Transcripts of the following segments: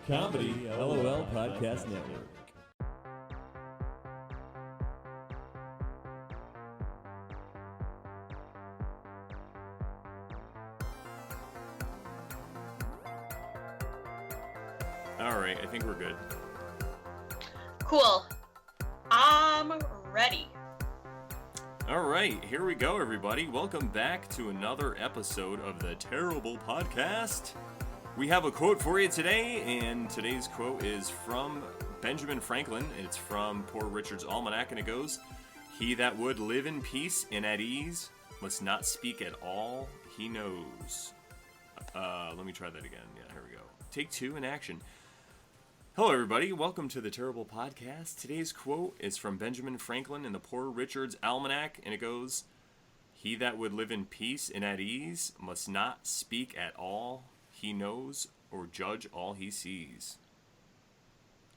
Comedy LOL Podcast Network. All right, I think we're good. Cool. I'm ready. All right, here we go, everybody. Welcome back to another episode of the Terrible Podcast. We have a quote for you today, and today's quote is from Benjamin Franklin. It's from Poor Richard's Almanac, and it goes, "He that would live in peace and at ease must not speak at all he knows." Let me try that again. Yeah, here we go. Take two in action. Hello, everybody. Welcome to the Terrible Podcast. Today's quote is from Benjamin Franklin in the Poor Richard's Almanac, and it goes, "He that would live in peace and at ease must not speak at all he knows or judge all he sees."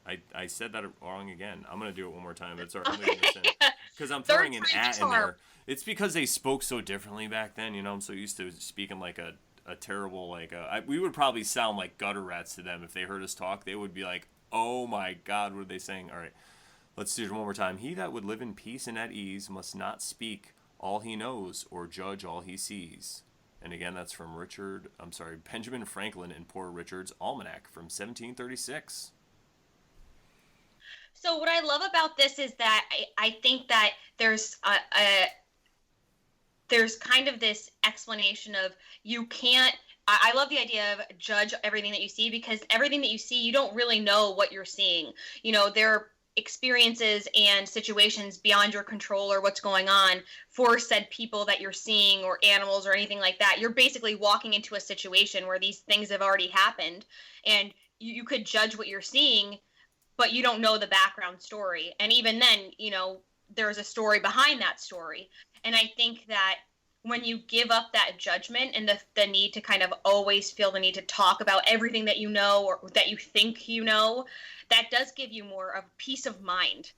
I said that wrong again. I'm going to do it one more time, but it's already because I'm throwing an at in there. It's because they spoke so differently back then. You know, I'm so used to speaking like a terrible, we would probably sound like gutter rats to them if they heard us talk. They would be like, "Oh my God, what are they saying?" All right, let's do it one more time. "He that would live in peace and at ease must not speak all he knows or judge all he sees." And again, that's from Benjamin Franklin in Poor Richard's Almanac from 1736. So what I love about this is that I think that there's there's kind of this explanation of you can't. I love the idea of judge everything that you see, because everything that you see, you don't really know what you're seeing. You know, there are experiences and situations beyond your control or what's going on for said people that you're seeing, or animals or anything like that. You're basically walking into a situation where these things have already happened, and you could judge what you're seeing, but you don't know the background story. And even then, you know, there's a story behind that story. And I think that when you give up that judgment and the need to kind of always feel the need to talk about everything that you know or that you think you know, that does give you more of peace of mind.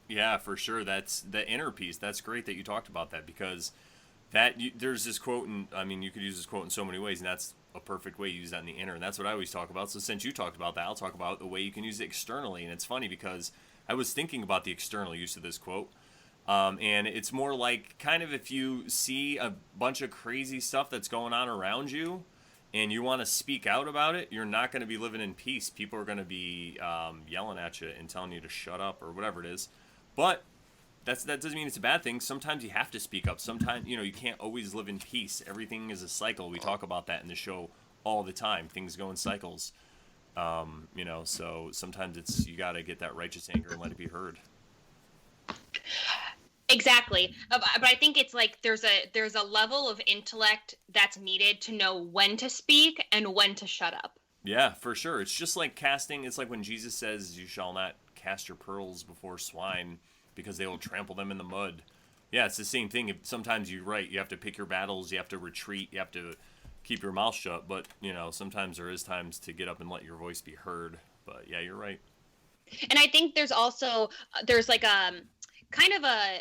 Yeah, for sure. That's the inner peace. That's great that you talked about that, because there's this quote, and I mean, you could use this quote in so many ways, and that's a perfect way to use that in the inner, and that's what I always talk about. So since you talked about that, I'll talk about the way you can use it externally. And it's funny because I was thinking about the external use of this quote, and it's more like kind of if you see a bunch of crazy stuff that's going on around you and you want to speak out about it, you're not going to be living in peace. People are going to be yelling at you and telling you to shut up or whatever it is. But that doesn't mean it's a bad thing. Sometimes you have to speak up. Sometimes, you can't always live in peace. Everything is a cycle. We talk about that in the show all the time. Things go in cycles. So sometimes you got to get that righteous anger and let it be heard. Exactly. But I think it's like there's a level of intellect that's needed to know when to speak and when to shut up. Yeah, for sure. It's just like casting. It's like when Jesus says, "You shall not cast your pearls before swine, because they will trample them in the mud." Yeah, it's the same thing. Sometimes you're right. You have to pick your battles. You have to retreat. You have to keep your mouth shut. But, sometimes there is times to get up and let your voice be heard. But, yeah, you're right. And I think there's also, there's like kind of a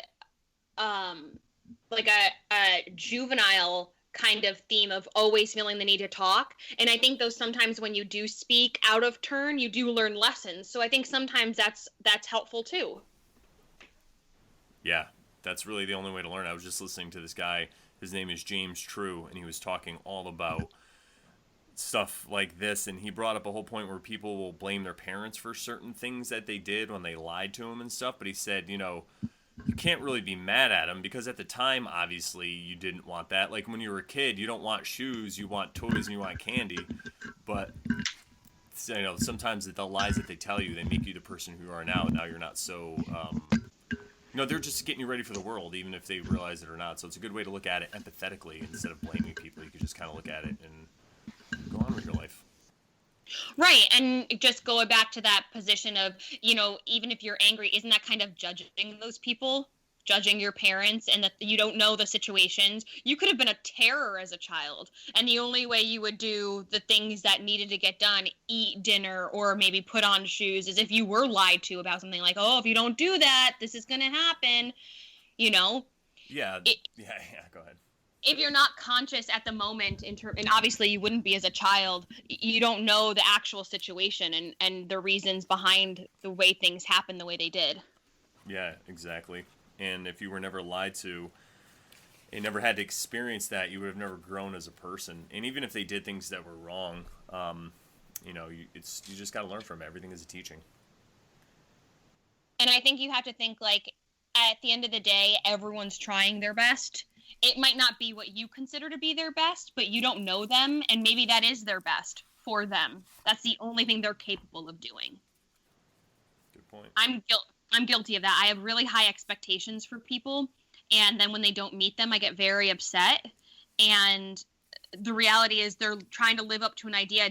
juvenile kind of theme of always feeling the need to talk. And I think those sometimes when you do speak out of turn, you do learn lessons. So I think sometimes that's helpful too. Yeah, that's really the only way to learn. I was just listening to this guy. His name is James True, and he was talking all about stuff like this. And he brought up a whole point where people will blame their parents for certain things that they did when they lied to them and stuff. But he said, you can't really be mad at them, because at the time, obviously, you didn't want that. Like when you were a kid, you don't want shoes, you want toys, and you want candy. But sometimes the lies that they tell you, they make you the person who you are now. And now you're not so. They're just getting you ready for the world, even if they realize it or not. So it's a good way to look at it empathetically instead of blaming people. You can just kind of look at it and go on with your life. Right, and just going back to that position of, even if you're angry, isn't that kind of judging those people? Judging your parents, and that you don't know the situations. You could have been a terror as a child, and the only way you would do the things that needed to get done, eat dinner or maybe put on shoes, is if you were lied to about something like, "Oh, if you don't do that, this is going to happen," Yeah, go ahead. if you're not conscious at the moment, and obviously you wouldn't be as a child, you don't know the actual situation and the reasons behind the way things happen the way they did. Yeah, exactly. And if you were never lied to and never had to experience that, you would have never grown as a person. And even if they did things that were wrong, you just got to learn from it. Everything is a teaching. And I think you have to think, like, at the end of the day, everyone's trying their best. It might not be what you consider to be their best, but you don't know them, and maybe that is their best for them. That's the only thing they're capable of doing. Good point. I'm guilty of that. I have really high expectations for people, and then when they don't meet them, I get very upset. And the reality is they're trying to live up to an ideal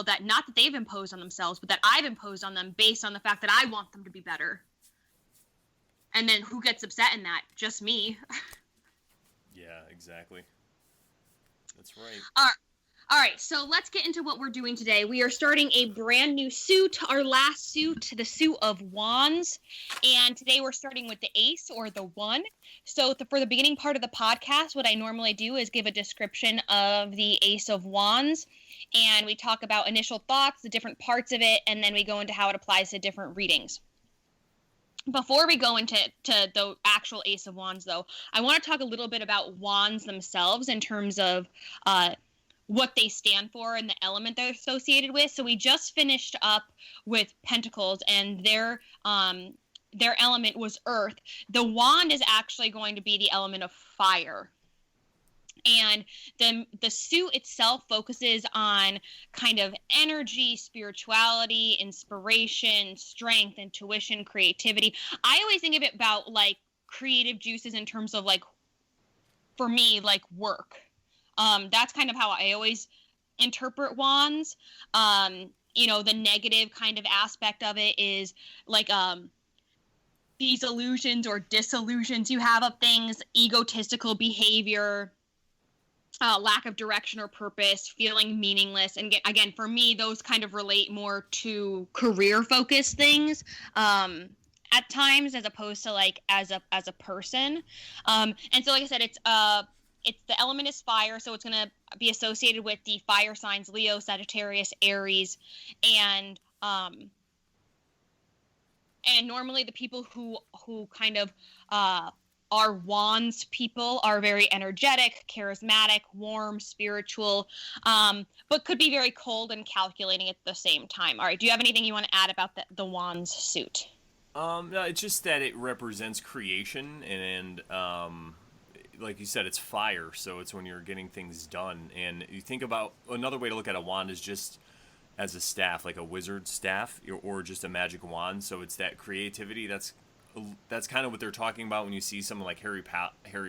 that not that they've imposed on themselves, but that I've imposed on them based on the fact that I want them to be better. And then who gets upset in that? Just me. Yeah, exactly. That's right. All right, so let's get into what we're doing today. We are starting a brand new suit, our last suit, the suit of wands. And today we're starting with the ace, or the one. So for the beginning part of the podcast, what I normally do is give a description of the ace of wands. And we talk about initial thoughts, the different parts of it, and then we go into how it applies to different readings. Before we go into the actual ace of wands, though, I want to talk a little bit about wands themselves in terms of what they stand for and the element they're associated with. So we just finished up with pentacles, and their element was earth. The wand is actually going to be the element of fire. And the suit itself focuses on kind of energy, spirituality, inspiration, strength, intuition, creativity. I always think of it about like creative juices in terms of like, for me, like work. That's kind of how I always interpret wands. The negative kind of aspect of it is like these illusions or disillusions you have of things, egotistical behavior, lack of direction or purpose, feeling meaningless. And again, for me, those kind of relate more to career-focused things at times, as opposed to like as a person. And so, like I said, it's the element is fire, so it's going to be associated with the fire signs Leo, Sagittarius, Aries, and normally the people who kind of are wands people are very energetic, charismatic, warm, spiritual, but could be very cold and calculating at the same time. All right, do you have anything you want to add about the wands suit? No, it's just that it represents creation, and like you said, it's fire, so it's when you're getting things done. And you think about another way to look at a wand is just as a staff, like a wizard's staff, or just a magic wand. So it's that creativity. That's kind of what they're talking about when you see someone like Harry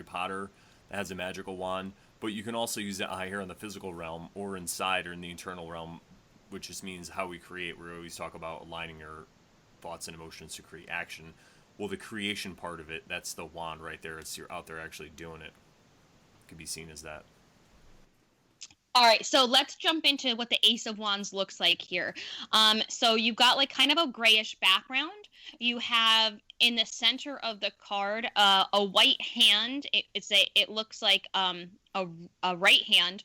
Potter that has a magical wand. But you can also use that here in the physical realm, or inside, or in the internal realm, which just means how we create. We always talk about aligning your thoughts and emotions to create action. Well, the creation part of it, that's the wand right there. It's you're out there actually doing it. It could be seen as that. All right, so let's jump into what the Ace of Wands looks like here. So you've got like kind of a grayish background. You have in the center of the card a white hand. It looks like a right hand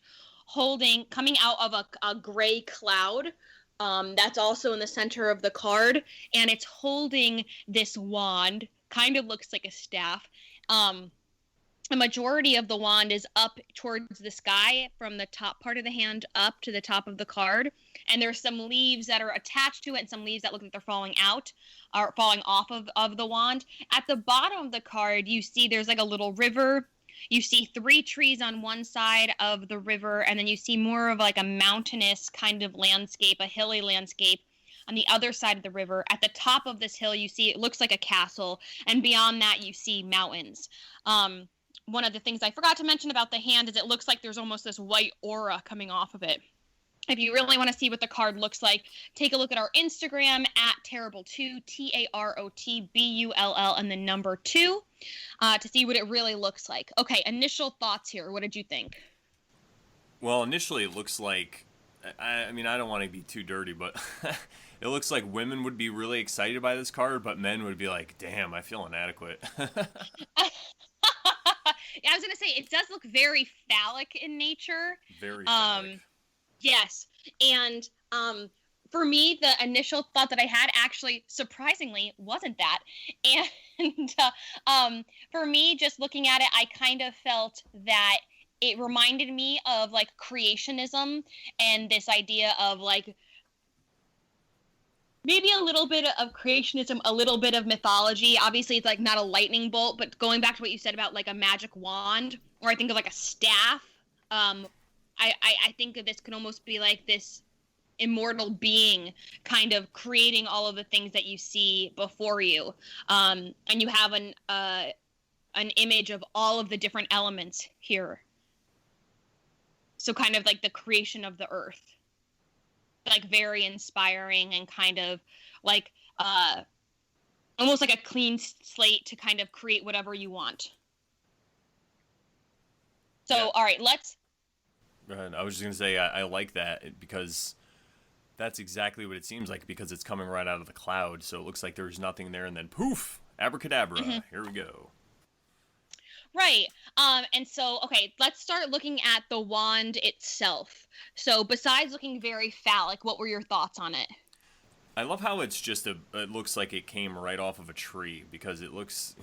coming out of a gray cloud. That's also in the center of the card, and it's holding this wand. Kind of looks like a staff. A majority of the wand is up towards the sky from the top part of the hand up to the top of the card, and there's some leaves that are attached to it and some leaves that look like they're falling off of the wand. At the bottom of the card, you see there's like a little river. You see 3 trees on one side of the river, and then you see more of like a mountainous kind of landscape, a hilly landscape on the other side of the river. At the top of this hill, you see it looks like a castle, and beyond that, you see mountains. One of the things I forgot to mention about the hand is it looks like there's almost this white aura coming off of it. If you really want to see what the card looks like, take a look at our Instagram at Tarotbull2, TAROTBULL, and the number 2 to see what it really looks like. Okay, initial thoughts here. What did you think? Well, initially it looks like, I mean, I don't want to be too dirty, but it looks like women would be really excited by this card, but men would be like, damn, I feel inadequate. I was gonna say it does look very phallic in nature. Very phallic. Yes, and for me, the initial thought that I had actually, surprisingly, wasn't that. And for me, just looking at it, I kind of felt that it reminded me of like creationism and this idea of like maybe a little bit of creationism, a little bit of mythology. Obviously, it's like not a lightning bolt, but going back to what you said about like a magic wand, or I think of like a staff. I think that this could almost be like this immortal being kind of creating all of the things that you see before you. And you have an image of all of the different elements here. So kind of like the creation of the earth. Like very inspiring and kind of like almost like a clean slate to kind of create whatever you want. So, yeah. All right, let's... Go ahead. I was just going to say, I like that because that's exactly what it seems like, because it's coming right out of the cloud. So it looks like there's nothing there, and then poof, abracadabra. Mm-hmm. Here we go. Right. And so, okay, let's start looking at the wand itself. So besides looking very phallic, what were your thoughts on it? I love how it's just it looks like it came right off of a tree, because it looks,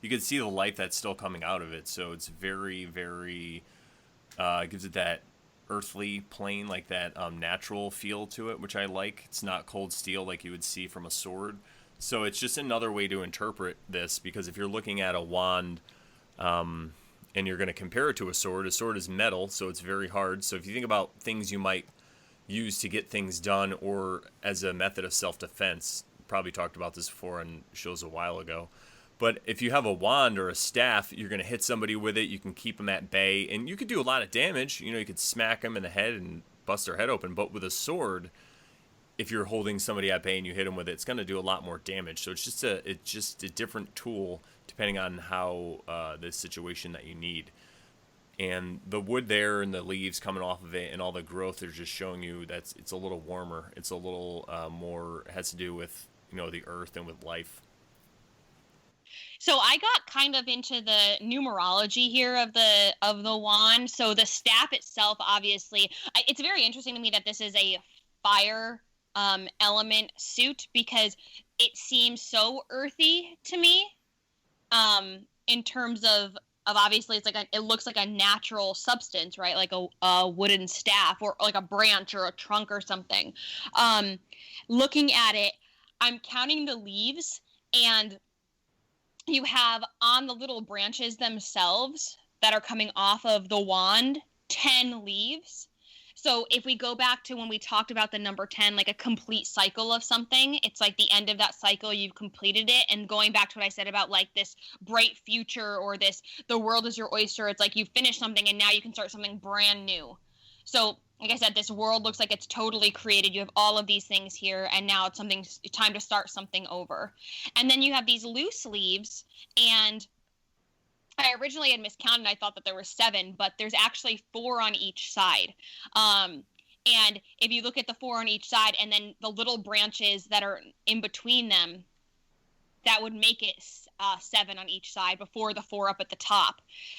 you can see the light that's still coming out of it. So it's very, very, gives it that earthly plane, like that natural feel to it, which I like. It's not cold steel like you would see from a sword. So it's just another way to interpret this, because if you're looking at a wand, and you're going to compare it to a sword is metal, so it's very hard. So if you think about things you might use to get things done or as a method of self-defense, probably talked about this before on shows a while ago, but if you have a wand or a staff, you're going to hit somebody with it, you can keep them at bay, and you could do a lot of damage. You could smack them in the head and bust their head open. But with a sword, if you're holding somebody at bay and you hit them with it, it's going to do a lot more damage. So it's just a different tool depending on how the situation that you need. And the wood there and the leaves coming off of it and all the growth are just showing you that it's a little warmer. It's a little more, has to do with the earth and with life. So I got kind of into the numerology here of the wand. So the staff itself, obviously, it's very interesting to me that this is a fire element suit, because it seems so earthy to me. In terms of obviously it's like it looks like a natural substance, right? Like a wooden staff or like a branch or a trunk or something. Looking at it, I'm counting the leaves, and you have on the little branches themselves that are coming off of the wand, 10 leaves. So if we go back to when we talked about the number 10, like a complete cycle of something, it's like the end of that cycle, you've completed it. And going back to what I said about like this bright future or this, the world is your oyster. It's like you finish something and now you can start something brand new. So like I said, this world looks like it's totally created. You have all of these things here, and now it's time to start something over. And then you have these loose leaves, and I originally had miscounted. I thought that there were 7, but there's actually 4 on each side. And if you look at the 4 on each side and then the little branches that are in between them, that would make it 7 on each side before the 4 up at the top.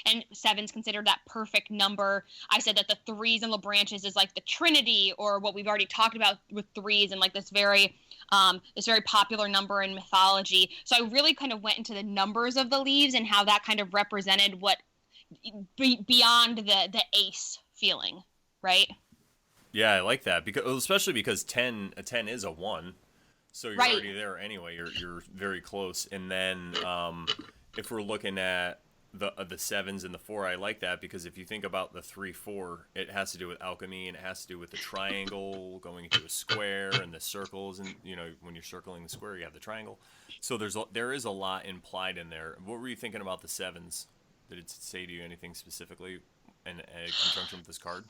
And 7's considered that perfect number. I said that the 3s and the branches is like the Trinity, or what we've already talked about with 3s, and like this very popular number in mythology. So I really kind of went into the numbers of the leaves and how that kind of represented what beyond the ace feeling, right? Yeah, I like that, because especially because a 10 is a 1. So you're already there anyway. You're very close. And then if we're looking at the 7s and the 4, I like that, because if you think about the 3-4, it has to do with alchemy, and it has to do with the triangle going into a square and the circles, and when you're circling the square, you have the triangle. So there is a lot implied in there. What were you thinking about the 7s? Did it say to you anything specifically in conjunction with this card?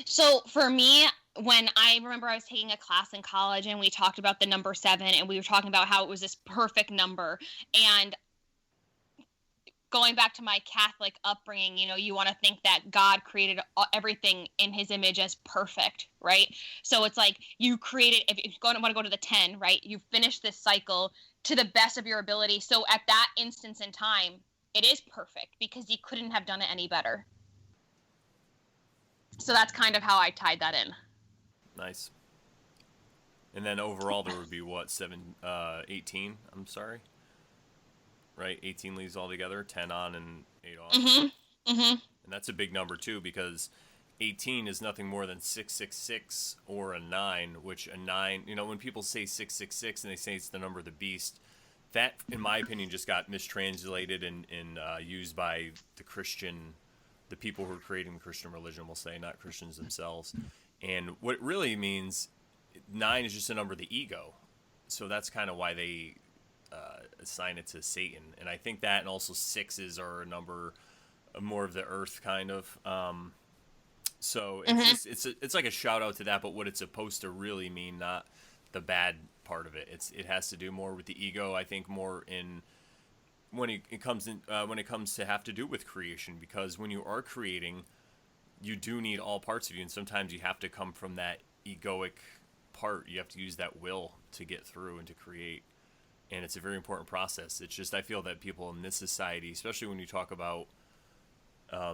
So for me, when I remember I was taking a class in college and we talked about the number 7, and we were talking about how it was this perfect number, and going back to my Catholic upbringing, you want to think that God created everything in his image as perfect, right? So it's like you created, if you want to go to the 10, right? You finish this cycle to the best of your ability. So at that instance in time, it is perfect because he couldn't have done it any better. So that's kind of how I tied that in. Nice. And then overall there would be what, 18? I'm sorry. Right, 18 leaves altogether, 10 on and 8 off. And that's a big number too, because 18 is nothing more than 666 or a 9, which a 9, when people say 666 and they say it's the number of the beast, that, in my opinion, just got mistranslated and used by the people who are creating the Christian religion, will say, not Christians themselves. And what it really means, 9 is just a number of the ego. So that's kind of why they assign it to Satan. And I think that, and also 6s are a number more of the earth, kind of. So it's just, it's like a shout out to that, but what it's supposed to really mean, not the bad part of it. It has to do more with the ego. I think more in when it comes to have to do with creation, because when you are creating, you do need all parts of you, and sometimes you have to come from that egoic part. You have to use that will to get through and to create, and it's a very important process. It's just, I feel that people in this society, especially when you talk about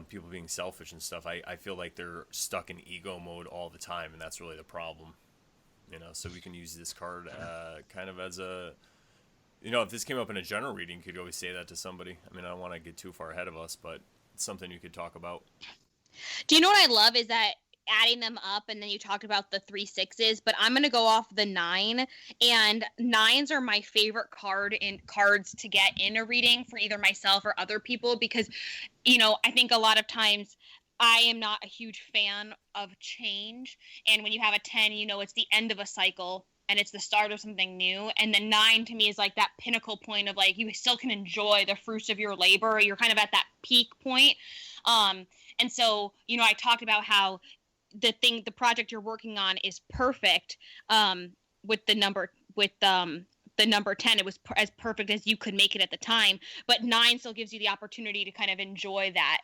people being selfish and stuff, I feel like they're stuck in ego mode all the time, and that's really the problem. So we can use this card kind of as a, if this came up in a general reading, you could always say that to somebody. I mean, I don't want to get too far ahead of us, but it's something you could talk about. Do you know what I love is that adding them up, and then you talked about the 3 6s, but I'm going to go off the 9, and 9s are my favorite cards to get in a reading for either myself or other people, because, I think a lot of times I am not a huge fan of change, and when you have a 10, it's the end of a cycle and it's the start of something new. And then 9 to me is like that pinnacle point of like, you still can enjoy the fruits of your labor. You're kind of at that peak point. And so, I talked about how the project you're working on is perfect with the number 10. It was as perfect as you could make it at the time, but 9 still gives you the opportunity to kind of enjoy that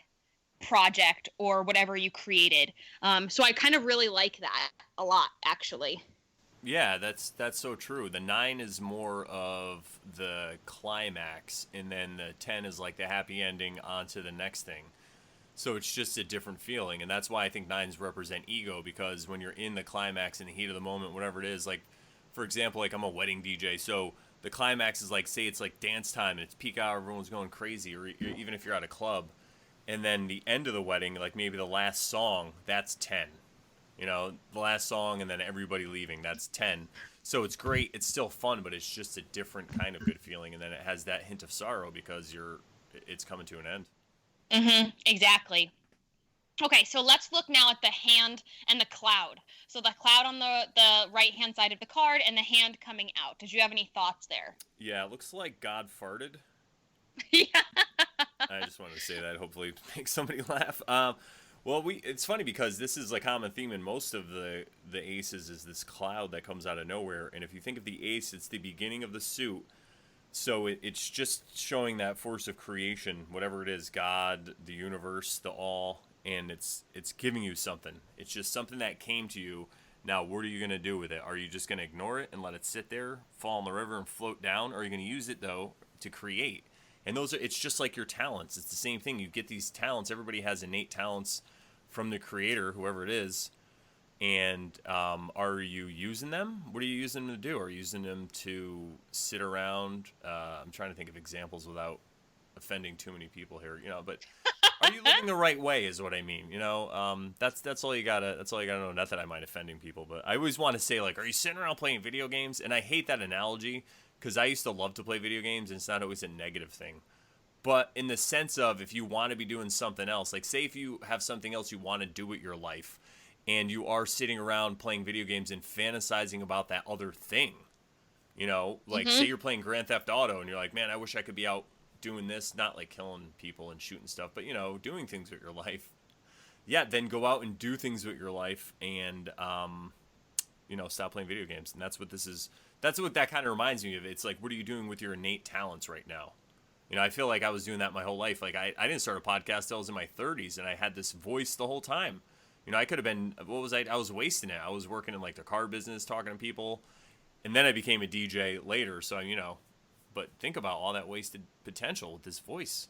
project or whatever you created. So I kind of really like that a lot, actually. Yeah, that's so true. The 9 is more of the climax, and then the 10 is like the happy ending onto the next thing. So it's just a different feeling, and that's why I think 9s represent ego, because when you're in the climax, in the heat of the moment, whatever it is, like, for example, like I'm a wedding DJ, so the climax is like, say it's like dance time, and it's peak hour, everyone's going crazy, or even if you're at a club, and then the end of the wedding, like maybe the last song, that's 10. The last song, and then everybody leaving, that's 10. So it's great, it's still fun, but it's just a different kind of good feeling, and then it has that hint of sorrow because it's coming to an end. Exactly. Okay, so let's look now at the hand and the cloud. So the cloud on the right-hand side of the card and the hand coming out. Did you have any thoughts there? Yeah, it looks like God farted. Yeah. I just wanted to say that, hopefully make somebody laugh. Well, it's funny because this is a common theme in most of the aces, is this cloud that comes out of nowhere. And if you think of the ace, it's the beginning of the suit. So it's just showing that force of creation, whatever it is, God, the universe, the all, and it's giving you something. It's just something that came to you. Now, what are you going to do with it? Are you just going to ignore it and let it sit there, fall in the river and float down? Or are you going to use it, though, to create? And it's just like your talents. It's the same thing. You get these talents. Everybody has innate talents from the creator, whoever it is. And are you using them? What are you using them to do? Are you using them to sit around? I'm trying to think of examples without offending too many people here, but are you living the right way is what I mean, that's all you gotta know. Not that I mind offending people, but I always want to say, like, are you sitting around playing video games? And I hate that analogy, because I used to love to play video games, and it's not always a negative thing. But in the sense of, if you want to be doing something else, like say if you have something else you want to do with your life, and you are sitting around playing video games and fantasizing about that other thing, say you're playing Grand Theft Auto, and you're like, man, I wish I could be out doing this, not like killing people and shooting stuff, but, doing things with your life. Yeah, then go out and do things with your life, and, stop playing video games. And that's what this is. That's what that kind of reminds me of. It's like, what are you doing with your innate talents right now? I feel like I was doing that my whole life. Like, I didn't start a podcast till I was in my 30s, and I had this voice the whole time. I could have been, I was wasting it. I was working in, like, the car business, talking to people, and then I became a DJ later, so, But think about all that wasted potential with this voice.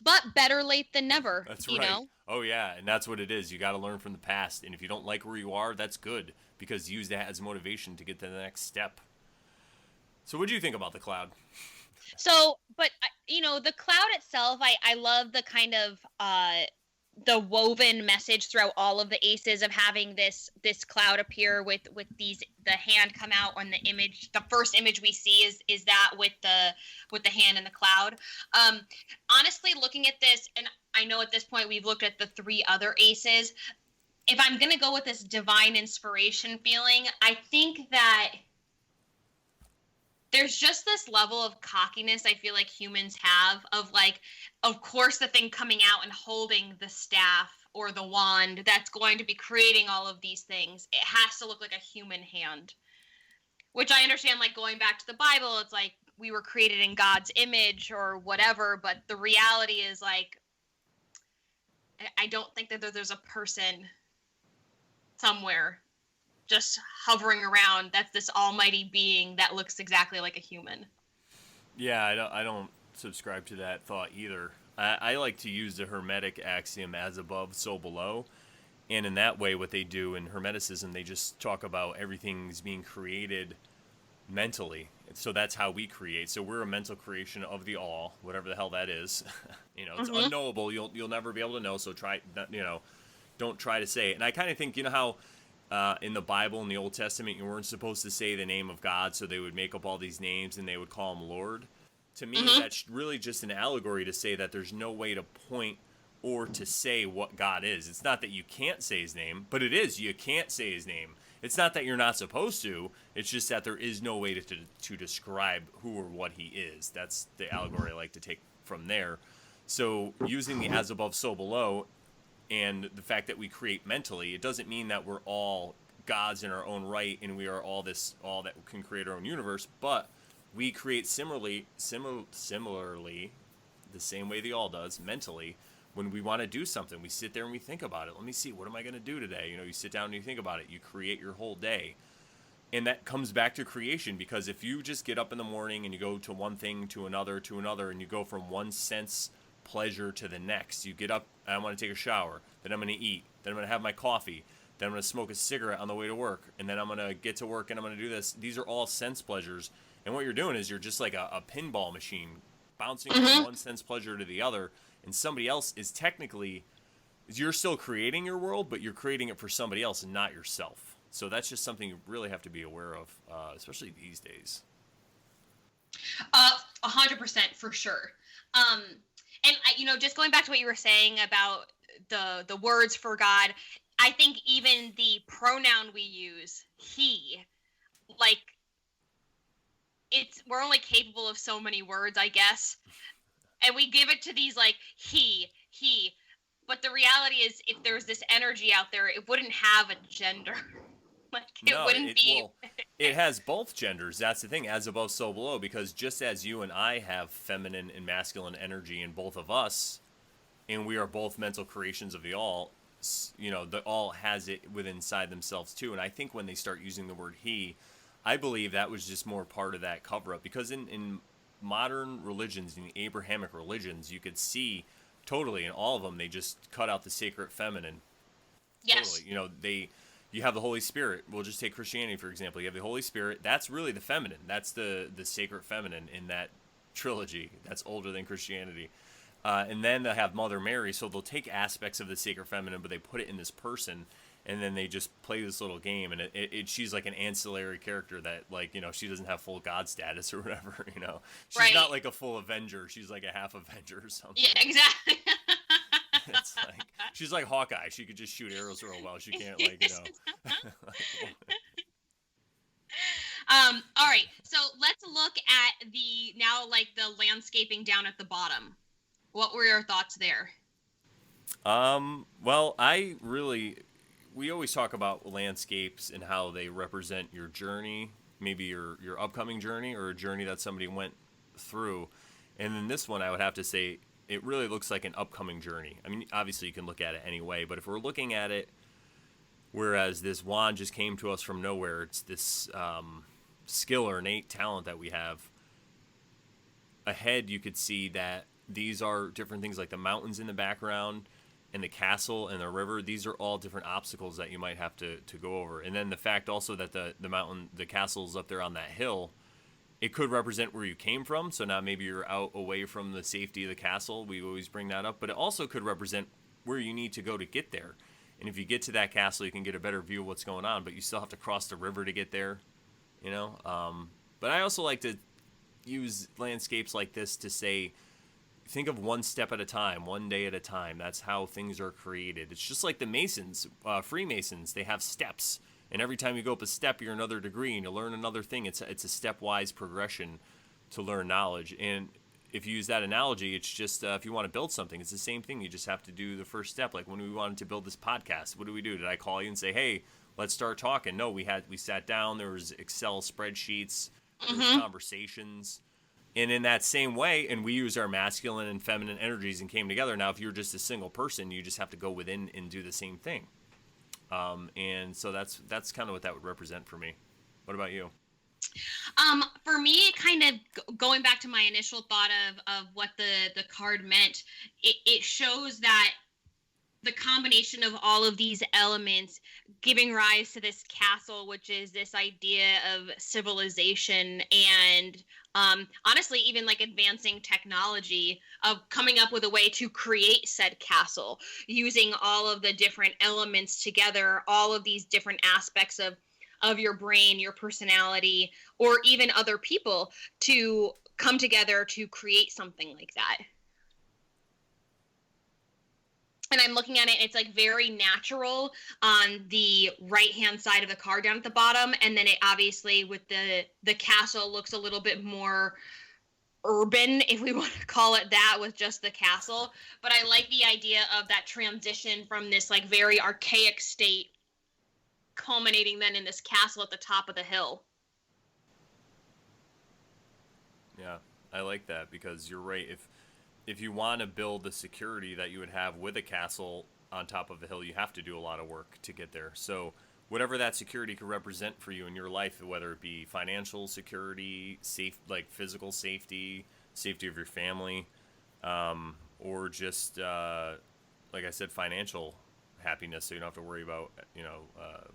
But better late than never. That's you right. know? Oh yeah, and that's what it is. You got to learn from the past, and if you don't like where you are, that's good, because use that as motivation to get to the next step. So what do you think about the cloud? So, but the cloud itself, I love the kind of the woven message throughout all of the aces of having this cloud appear with the hand come out on the image. The first image we see is that with the hand and the cloud. Honestly, looking at this, and I know at this point we've looked at the 3 other aces. If I'm gonna go with this divine inspiration feeling, I think that there's just this level of cockiness I feel like humans have of like, of course, the thing coming out and holding the staff or the wand that's going to be creating all of these things. It has to look like a human hand, which I understand, like going back to the Bible, it's like we were created in God's image or whatever. But the reality is like, I don't think that there's a person somewhere just hovering around that's this almighty being that looks exactly like a human. Yeah, I don't subscribe to that thought either. I like to use the Hermetic axiom, as above, so below. And in that way, what they do in Hermeticism, they just talk about everything's being created mentally. So that's how we create. So we're a mental creation of the all, whatever the hell that is. It's unknowable. You'll never be able to know. So don't try to say it. And I kind of think, how in the Bible, in the Old Testament, you weren't supposed to say the name of God, so they would make up all these names and they would call him Lord. To me, that's really just an allegory to say that there's no way to point or to say what God is. It's not that you can't say his name, but it is. You can't say his name. It's not that you're not supposed to. It's just that there is no way to describe who or what he is. That's the allegory I like to take from there. So using the as above, so below, and the fact that we create mentally, it doesn't mean that we're all gods in our own right and we are all that can create our own universe, but we create similarly the same way the all does mentally. When we want to do something, we sit there and we think about it. Let me see, what am I going to do today? You sit down and you think about it. You create your whole day. And that comes back to creation, because if you just get up in the morning and you go to one thing to another, and you go from one sense pleasure to the next. You get up, I want to take a shower, then I'm going to eat, then I'm going to have my coffee, then I'm going to smoke a cigarette on the way to work, and then I'm going to get to work and I'm going to do this. These are all sense pleasures. And what you're doing is you're just like a pinball machine, bouncing from one sense pleasure to the other, and somebody else is technically, you're still creating your world, but you're creating it for somebody else and not yourself. So that's just something you really have to be aware of, especially these days. 100% for sure. And just going back to what you were saying about the words for God, I think even the pronoun we use, he, like, we're only capable of so many words, I guess. And we give it to these like he. But the reality is, if there's this energy out there, it wouldn't have a gender. It has both genders. That's the thing, as above, so below. Because just as you and I have feminine and masculine energy in both of us, and we are both mental creations of the all, the all has it within inside themselves too. And I think when they start using the word he, I believe that was just more part of that cover-up. Because in modern religions, in the Abrahamic religions, you could see totally in all of them, they just cut out the sacred feminine. Yes. Totally. You have the Holy Spirit. We'll just take Christianity, for example. You have the Holy Spirit. That's really the feminine. That's the sacred feminine in that trilogy. That's older than Christianity. And then they'll have Mother Mary. So they'll take aspects of the sacred feminine, but they put it in this person. And then they just play this little game. And she's like an ancillary character that, like, she doesn't have full God status or whatever, She's not like a full Avenger. She's like a half Avenger or something. Yeah, exactly. It's like, she's like Hawkeye. She could just shoot arrows real well. She can't, all right. So let's look at the landscaping down at the bottom. What were your thoughts there? Well, we always talk about landscapes and how they represent your journey, maybe your upcoming journey or a journey that somebody went through. And in this one, I would have to say, it really looks like an upcoming journey. I mean, obviously you can look at it any way, but if we're looking at it, whereas this wand just came to us from nowhere, it's this skill or innate talent that we have. ahead you could see that these are different things, like the mountains in the background and the castle and the river. These are all different obstacles that you might have to go over. And then the fact also that the castle's up there on that hill, it could represent where you came from. So now maybe you're out away from the safety of the castle. We always bring that up. But it also could represent where you need to go to get there. And if you get to that castle, you can get a better view of what's going on. But you still have to cross the river to get there, you know. But I also like to use landscapes like this to say, think of one step at a time, one day at a time. That's how things are created. It's just like the Masons, Freemasons. They have steps. And every time you go up a step, you're another degree, and you learn another thing. It's a stepwise progression to learn knowledge. And if you use that analogy, it's just if you want to build something, it's the same thing. You just have to do the first step. Like when we wanted to build this podcast, what do we do? Did I call you and say, hey, let's start talking? No, we sat down. There was Excel spreadsheets, there was conversations. And in that same way, and we use our masculine and feminine energies and came together. Now, if you're just a single person, you just have to go within and do the same thing. And so that's kind of what that would represent for me. What about you? For me, kind of going back to my initial thought of what the card meant, it shows that the combination of all of these elements giving rise to this castle, which is this idea of civilization and honestly, even like advancing technology, of coming up with a way to create said castle using all of the different elements together, all of these different aspects of your brain, your personality, or even other people to come together to create something like that. And I'm looking at it, it's like very natural on the right-hand side of the card down at the bottom. And then it obviously with the castle looks a little bit more urban, if we want to call it that, with just the castle. But I like the idea of that transition from this like very archaic state culminating then in this castle at the top of the hill. Yeah, I like that because you're right. If you want to build the security that you would have with a castle on top of a hill, you have to do a lot of work to get there. So whatever that security could represent for you in your life, whether it be financial security, like physical safety, safety of your family, or just, like I said, financial happiness, so you don't have to worry about,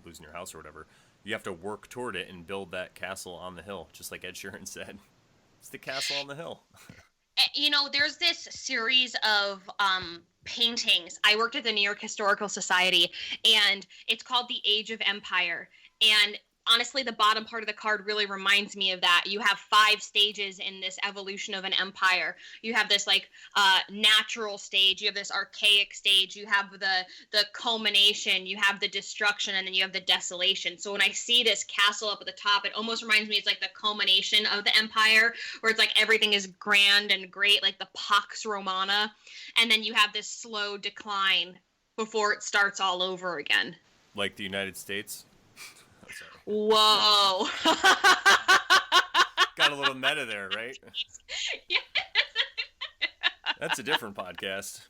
losing your house or whatever. You have to work toward it and build that castle on the hill, just like Ed Sheeran said. It's the castle on the hill. There's this series of paintings. I worked at the New York Historical Society, and it's called The Age of Empire. And honestly, the bottom part of the card really reminds me of that. You have 5 stages in this evolution of an empire. You have this natural stage, you have this archaic stage, you have the culmination, you have the destruction, and then you have the desolation. So when I see this castle up at the top, it almost reminds me it's like the culmination of the empire, where it's like everything is grand and great, like the Pax Romana, and then you have this slow decline before it starts all over again. Like the United States? Whoa. Got a little meta there, right? Yes. That's a different podcast.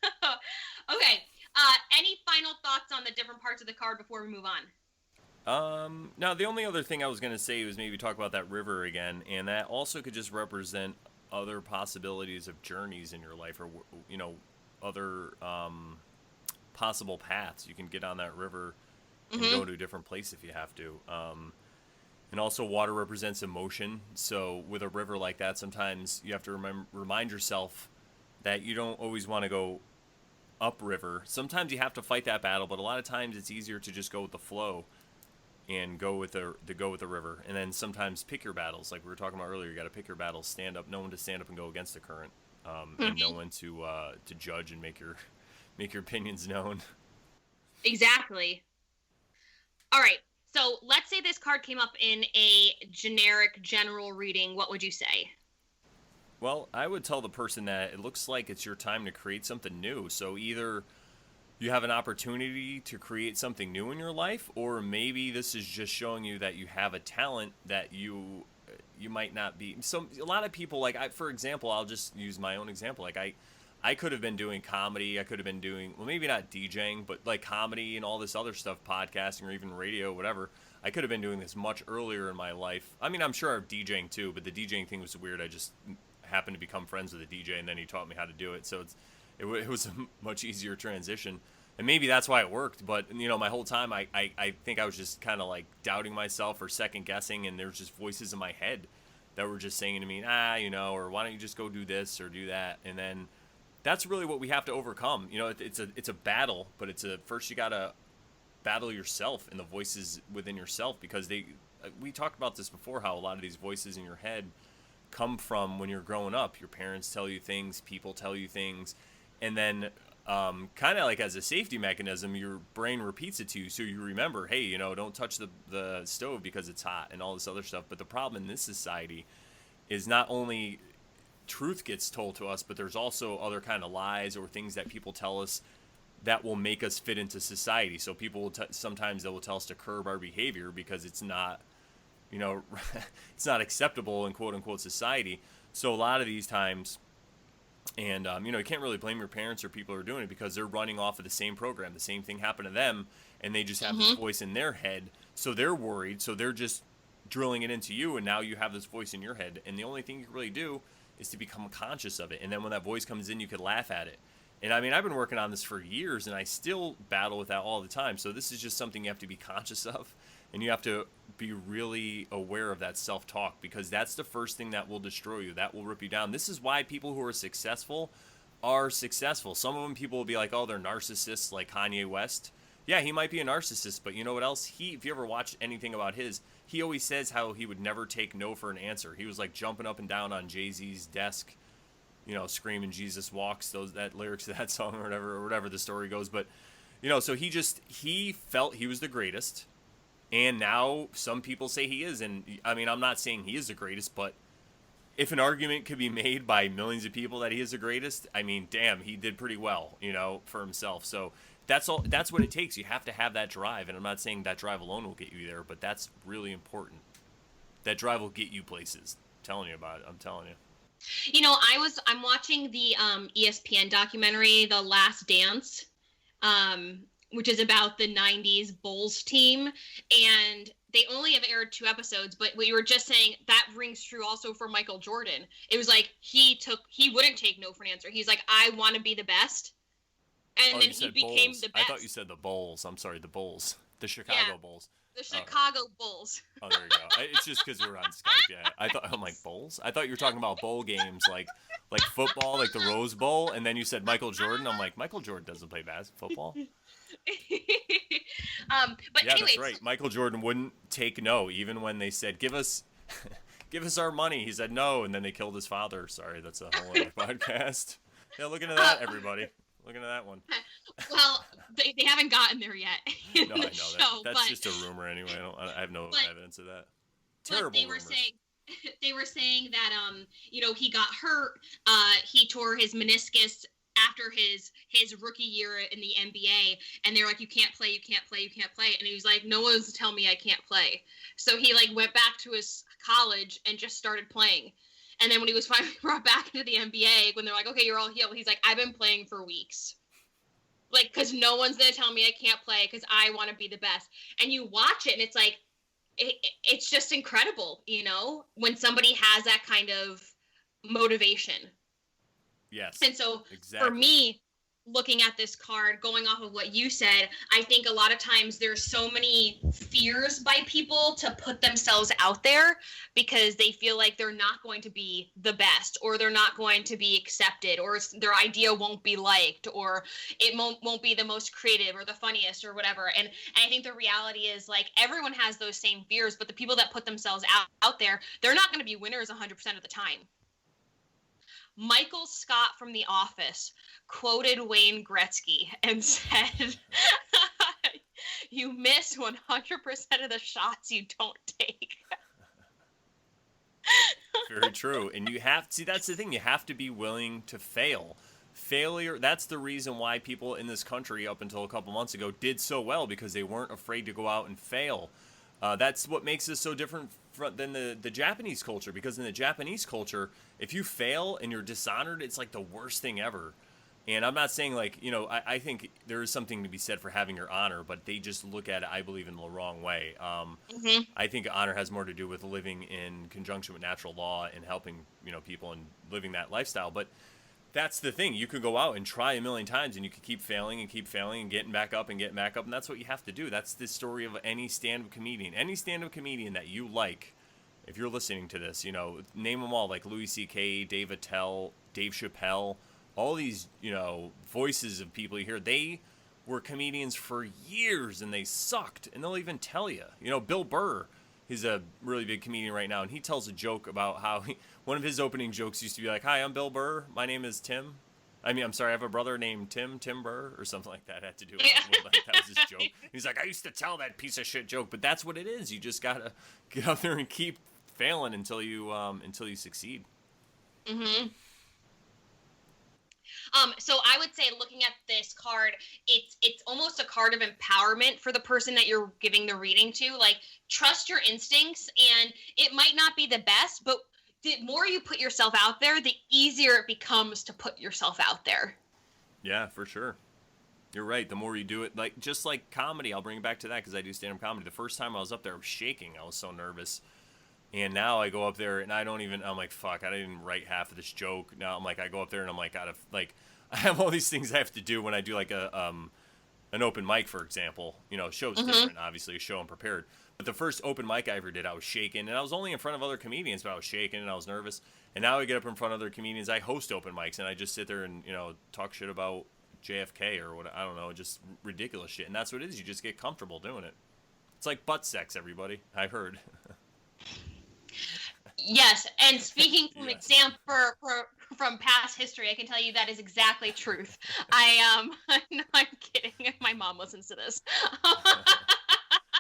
Okay. Any final thoughts on the different parts of the card before we move on? Now, the only other thing I was going to say was maybe talk about that river again, and that also could just represent other possibilities of journeys in your life, or, other possible paths. You can get on that river and go to a different place if you have to. And also water represents emotion. So with a river like that, sometimes you have to remind yourself that you don't always want to go upriver. Sometimes you have to fight that battle, but a lot of times it's easier to just go with the flow and go with the river. And then sometimes pick your battles. Like we were talking about earlier, you got to pick your battles, know when to stand up and go against the current, and know when to judge and make your opinions known. Exactly. All right, so let's say this card came up in a generic general reading. What would you say? Well, I would tell the person that it looks like it's your time to create something new. So either you have an opportunity to create something new in your life, or maybe this is just showing you that you have a talent that you might not be. So a lot of people, for example, I'll just use my own example. I could have been doing comedy. I could have been doing, well, maybe not DJing, but like comedy and all this other stuff, podcasting or even radio, whatever. I could have been doing this much earlier in my life. I mean, I'm sure I'm DJing too, but the DJing thing was weird. I just happened to become friends with a DJ, and then he taught me how to do it. So it was a much easier transition. And maybe that's why it worked. But, you know, my whole time, I think I was just kind of like doubting myself or second guessing. And there was just voices in my head that were just saying to me, you know, or why don't you just go do this or do that? And then that's really what we have to overcome. You know, it's a battle, but first you got to battle yourself and the voices within yourself, because we talked about this before, how a lot of these voices in your head come from when you're growing up. Your parents tell you things, people tell you things, and then kind of like as a safety mechanism, your brain repeats it to you, so you remember, hey, you know, don't touch the stove because it's hot and all this other stuff. But the problem in this society is not only truth gets told to us, but there's also other kind of lies or things that people tell us that will make us fit into society. So people will sometimes they will tell us to curb our behavior because it's not, you know, it's not acceptable in quote unquote society. So a lot of these times, and you know, you can't really blame your parents or people who are doing it, because they're running off of the same program. The same thing happened to them, and they just have this voice in their head. So they're worried. So they're just drilling it into you, and now you have this voice in your head. And the only thing you can really do is to become conscious of it. And then when that voice comes in, you can laugh at it. And I mean, I've been working on this for years, and I still battle with that all the time. So this is just something you have to be conscious of, and you have to be really aware of that self-talk, because that's the first thing that will destroy you, that will rip you down. This is why people who are successful are successful. Some of them, people will be like, oh, they're narcissists, like Kanye West. Yeah, he might be a narcissist, but you know what else? If you ever watch anything about he always says how he would never take no for an answer. He was like jumping up and down on Jay-Z's desk, you know, screaming Jesus walks, that lyrics to that song or whatever the story goes. But, you know, so he felt he was the greatest. And now some people say he is. And I mean, I'm not saying he is the greatest, but if an argument could be made by millions of people that he is the greatest, I mean, damn, he did pretty well, you know, for himself. So that's what it takes. You have to have that drive. And I'm not saying that drive alone will get you there, but that's really important. That drive will get you places. I'm telling you about it. I'm telling you. You know, I'm watching the ESPN documentary, The Last Dance, which is about the 90s Bulls team, and they only have aired 2 episodes, but what you were just saying, that rings true also for Michael Jordan. It was like he wouldn't take no for an answer. He's like, I want to be the best, and then he became Bulls. the best. I thought you said the Bulls. I'm sorry, the Bulls. The Chicago Bulls. The Chicago Bulls. Oh, there you go. It's just because we were on Skype, yeah. I'm like, Bulls? I thought you were talking about bowl games, like football, like the Rose Bowl, and then you said Michael Jordan. I'm like, Michael Jordan doesn't play football. But yeah, anyways, that's right. Michael Jordan wouldn't take no, even when they said, give us our money. He said no, and then they killed his father. Sorry, that's a whole other podcast. Yeah, look into that, everybody. Look into that one. Well, they haven't gotten there yet. No, I know that's just a rumor anyway. I have no evidence of that. Terrible rumors. They were saying that you know, he got hurt. He tore his meniscus after his rookie year in the NBA, and they're like, you can't play, and he was like, no one's telling me I can't play. So he like went back to his college and just started playing. And then when he was finally brought back into the NBA, when they're like, okay, you're all healed, he's like, I've been playing for weeks. Like, because no one's going to tell me I can't play because I want to be the best. And you watch it, and it's like, it's just incredible, you know, when somebody has that kind of motivation. Yes. And so exactly. For me, looking at this card, going off of what you said, I think a lot of times there's so many fears by people to put themselves out there because they feel like they're not going to be the best, or they're not going to be accepted, or their idea won't be liked, or it won't be the most creative or the funniest or whatever. And I think the reality is, like, everyone has those same fears, but the people that put themselves out there, they're not going to be winners 100% of the time. Michael Scott from The Office quoted Wayne Gretzky and said, you miss 100% of the shots you don't take. Very true. And you have to, see, that's the thing. You have to be willing to fail. Failure, that's the reason why people in this country up until a couple months ago did so well, because they weren't afraid to go out and fail. That's what makes us so different than the Japanese culture, because in the Japanese culture, if you fail and you're dishonored, it's like the worst thing ever. And I'm not saying like, you know, I think there is something to be said for having your honor, but they just look at it, I believe, in the wrong way. I think honor has more to do with living in conjunction with natural law and helping, you know, people and living that lifestyle. But that's the thing. You could go out and try a million times and you could keep failing and getting back up and getting back up. And that's what you have to do. That's the story of any stand-up comedian. Any stand-up comedian that you like, if you're listening to this, you know, name them all, like Louis C.K., Dave Attell, Dave Chappelle, all these, you know, voices of people you hear, they were comedians for years and they sucked, and they'll even tell you. You know, Bill Burr, he's a really big comedian right now, and he tells a joke about how one of his opening jokes used to be like, "Hi, I'm Bill Burr. My name is Tim. I have a brother named Tim Burr," or something like that. Had to do with it. Like, that was his joke. He's like, "I used to tell that piece of shit joke," but that's what it is. You just gotta get out there and keep failing until you succeed. Mm-hmm. So I would say, looking at this card, it's almost a card of empowerment for the person that you're giving the reading to. Like, trust your instincts, and it might not be the best, but the more you put yourself out there, the easier it becomes to put yourself out there. Yeah, for sure. You're right. The more you do it, like just like comedy, I'll bring it back to that because I do stand-up comedy. The first time I was up there, I was shaking. I was so nervous. And now I go up there and I'm like, fuck, I didn't write half of this joke. Now I'm like, I go up there and I'm like, I have all these things I have to do when I do like an open mic, for example. You know, show's different, obviously, a show I'm prepared. But the first open mic I ever did, I was shaking, and I was only in front of other comedians, but I was shaking and I was nervous. And now I get up in front of other comedians. I host open mics, and I just sit there and, you know, talk shit about JFK or what, I don't know, just ridiculous shit. And that's what it is. You just get comfortable doing it. It's like butt sex, everybody. I've heard. Yes, and speaking from example from past history, I can tell you that is exactly truth. No, I'm kidding. My mom listens to this.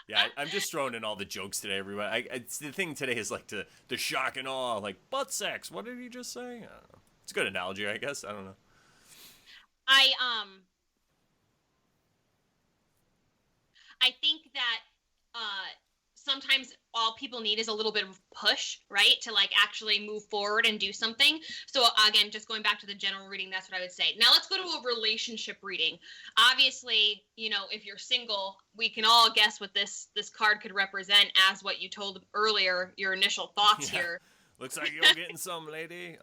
Yeah, I'm just throwing in all the jokes today, everybody. It's the thing today is like the shock and awe, like butt sex. What did he just say? I don't know. It's a good analogy, I guess. I don't know. I think that sometimes all people need is a little bit of push, right, to like actually move forward and do something. So again, just going back to the general reading, that's what I would say. Now let's go to a relationship reading. Obviously, you know, if you're single, we can all guess what this card could represent as what you told earlier, your initial thoughts here. Looks like you're getting some, lady.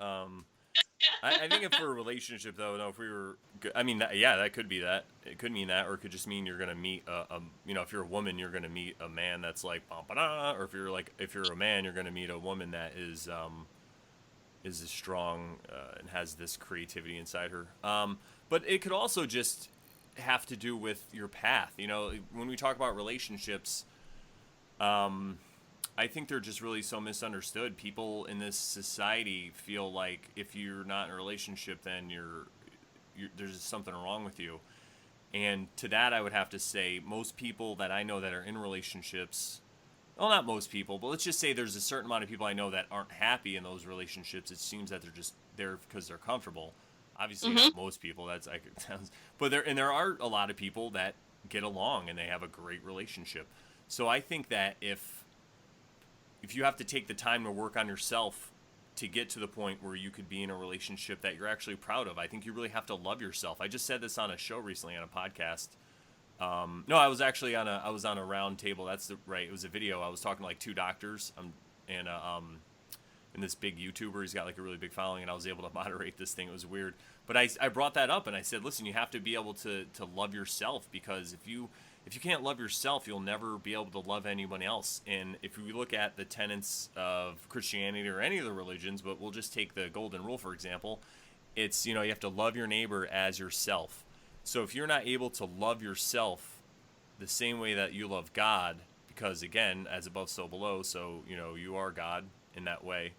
I think if for a relationship, though, no, if we were, I mean, that could be that. It could mean that, or it could just mean you're gonna meet you know, if you're a woman, you're gonna meet a man that's like, or if you're a man, you're gonna meet a woman that is as strong and has this creativity inside her. But it could also just have to do with your path. You know, when we talk about relationships, I think they're just really so misunderstood. People in this society feel like if you're not in a relationship, then there's something wrong with you. And to that, I would have to say most people that I know that are in relationships, well, not most people, but let's just say there's a certain amount of people I know that aren't happy in those relationships. It seems that they're just there because they're comfortable. Obviously, not most people. That's like it sounds, but there are a lot of people that get along and they have a great relationship. So I think that if you have to take the time to work on yourself to get to the point where you could be in a relationship that you're actually proud of, I think you really have to love yourself. I just said this on a show recently on a podcast. No, I was actually on a round table. That's right. It was a video. I was talking to like two doctors and this big YouTuber. He's got like a really big following, and I was able to moderate this thing. It was weird, but I brought that up and I said, listen, you have to be able to love yourself, because if you can't love yourself, you'll never be able to love anyone else. And if we look at the tenets of Christianity or any of the religions, but we'll just take the golden rule, for example, it's, you know, you have to love your neighbor as yourself. So if you're not able to love yourself the same way that you love God, because again, as above, so below, so, you know, you are God in that way.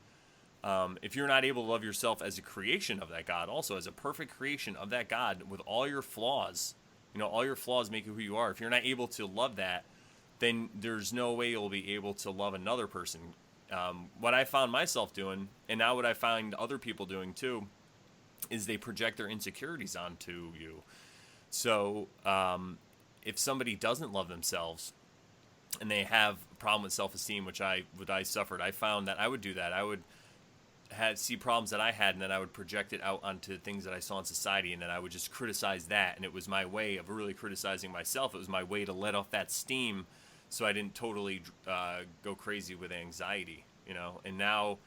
If you're not able to love yourself as a creation of that God, also as a perfect creation of that God with all your flaws, you know, all your flaws make you who you are. If you're not able to love that, then there's no way you'll be able to love another person. What I found myself doing, and now what I find other people doing too, is they project their insecurities onto you. So if somebody doesn't love themselves and they have a problem with self-esteem, which I suffered, I found that I would do that. see problems that I had, and then I would project it out onto things that I saw in society, and then I would just criticize that. And it was my way of really criticizing myself. It was my way to let off that steam, so I didn't totally go crazy with anxiety, you know. And now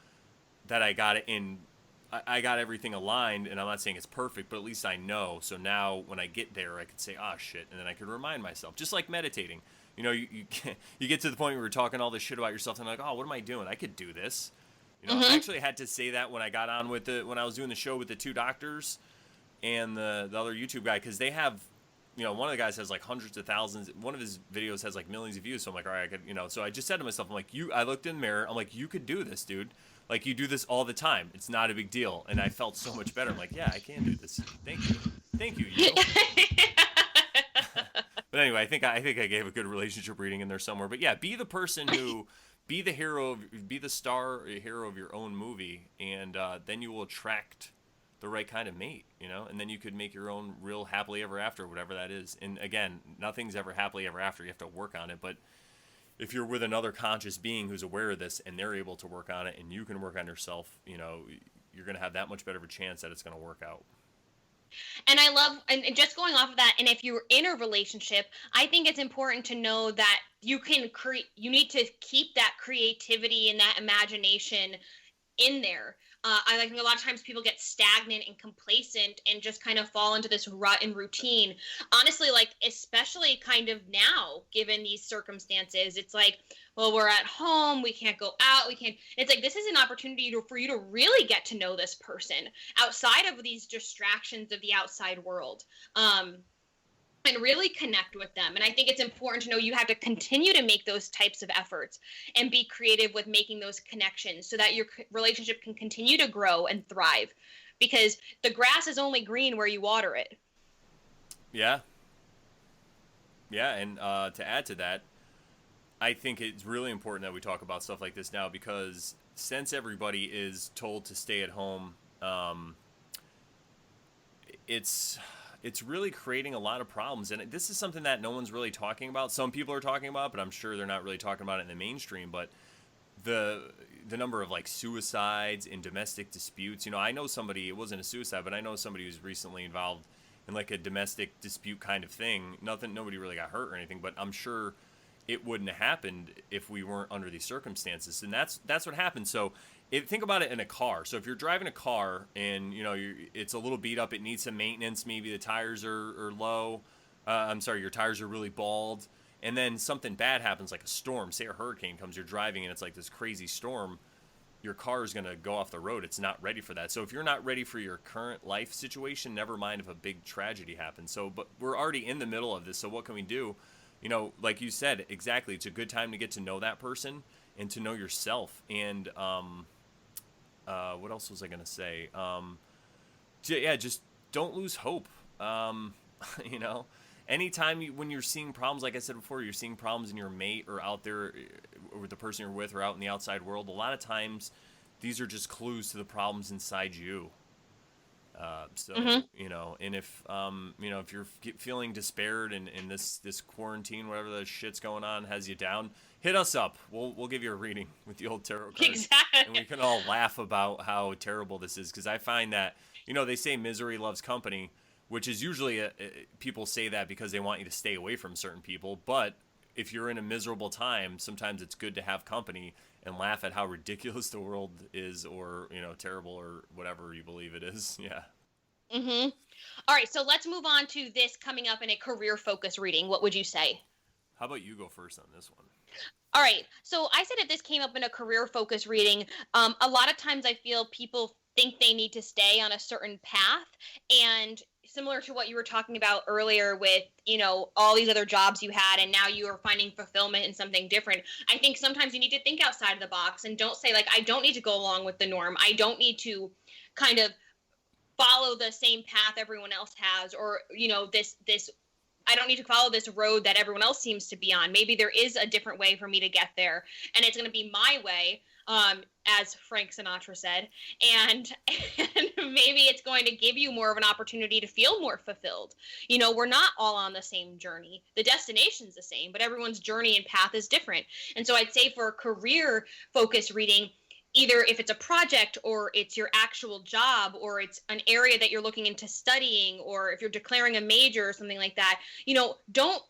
that I got it in, I got everything aligned, and I'm not saying it's perfect, but at least I know. So now when I get there, I could say, "Ah, shit," and then I could remind myself, just like meditating. You know, you get to the point where you're talking all this shit about yourself, and I'm like, "Oh, what am I doing? I could do this." You know, I actually had to say that when I got on with when I was doing the show with the two doctors and the other YouTube guy, because they have, you know, one of the guys has like hundreds of thousands. One of his videos has like millions of views. So I'm like, all right, I could, you know. So I just said to myself, I'm like, I looked in the mirror. I'm like, you could do this, dude. Like, you do this all the time. It's not a big deal. And I felt so much better. I'm like, yeah, I can do this. Thank you, you. But anyway, I think I gave a good relationship reading in there somewhere. But yeah, be the person who. Be the hero, be the star, hero of your own movie, and then you will attract the right kind of mate, you know? And then you could make your own real happily ever after, whatever that is. And again, nothing's ever happily ever after. You have to work on it. But if you're with another conscious being who's aware of this and they're able to work on it and you can work on yourself, you know, you're going to have that much better of a chance that it's going to work out. And I love, and just going off of that, and if you're in a relationship, I think it's important to know that you can you need to keep that creativity and that imagination in there. I think a lot of times people get stagnant and complacent and just kind of fall into this rut and routine. Honestly, like, especially kind of now, given these circumstances, it's like, well, we're at home, we can't go out, it's like, this is an opportunity for you to really get to know this person outside of these distractions of the outside world. And really connect with them. And I think it's important to know you have to continue to make those types of efforts and be creative with making those connections so that your relationship can continue to grow and thrive, because the grass is only green where you water it. Yeah. Yeah, and to add to that, I think it's really important that we talk about stuff like this now, because since everybody is told to stay at home, it's really creating a lot of problems. And this is something that no one's really talking about. Some people are talking about, but I'm sure they're not really talking about it in the mainstream. But the number of like suicides and domestic disputes, you know, I know somebody, it wasn't a suicide, but I know somebody who's recently involved in like a domestic dispute kind of thing. Nobody really got hurt or anything, but I'm sure it wouldn't have happened if we weren't under these circumstances. And that's what happened. So think about it in a car. So if you're driving a car and, you know, it's a little beat up, it needs some maintenance, maybe the tires are low. Your tires are really bald. And then something bad happens, like a storm. Say a hurricane comes, you're driving and it's like this crazy storm. Your car is going to go off the road. It's not ready for that. So if you're not ready for your current life situation, never mind if a big tragedy happens. So, but we're already in the middle of this. So what can we do? You know, like you said, exactly. It's a good time to get to know that person and to know yourself. And, what else was I going to say? Just don't lose hope. You know, anytime when you're seeing problems, like I said before, you're seeing problems in your mate or out there or with the person you're with or out in the outside world, a lot of times these are just clues to the problems inside you. You know, and if, you know, if you're feeling despaired and this quarantine, whatever the shit's going on has you down, hit us up. We'll give you a reading with the old tarot cards. Exactly. And we can all laugh about how terrible this is. Cause I find that, you know, they say misery loves company, which is usually people say that because they want you to stay away from certain people. But if you're in a miserable time, sometimes it's good to have company and laugh at how ridiculous the world is, or, you know, terrible, or whatever you believe it is. Yeah. Mm-hmm. All right, so let's move on to this coming up in a career focus reading. What would you say? How about you go first on this one? All right, so I said if this came up in a career focus reading, a lot of times I feel people think they need to stay on a certain path, and similar to what you were talking about earlier with, you know, all these other jobs you had and now you are finding fulfillment in something different. I think sometimes you need to think outside of the box and don't say, like, I don't need to go along with the norm. I don't need to kind of follow the same path everyone else has, or, you know, this I don't need to follow this road that everyone else seems to be on. Maybe there is a different way for me to get there, and it's going to be my way, as Frank Sinatra said, and maybe it's going to give you more of an opportunity to feel more fulfilled. You know, we're not all on the same journey. The destination's the same, but everyone's journey and path is different. And so I'd say for a career focus reading, either if it's a project or it's your actual job or it's an area that you're looking into studying, or if you're declaring a major or something like that, don't,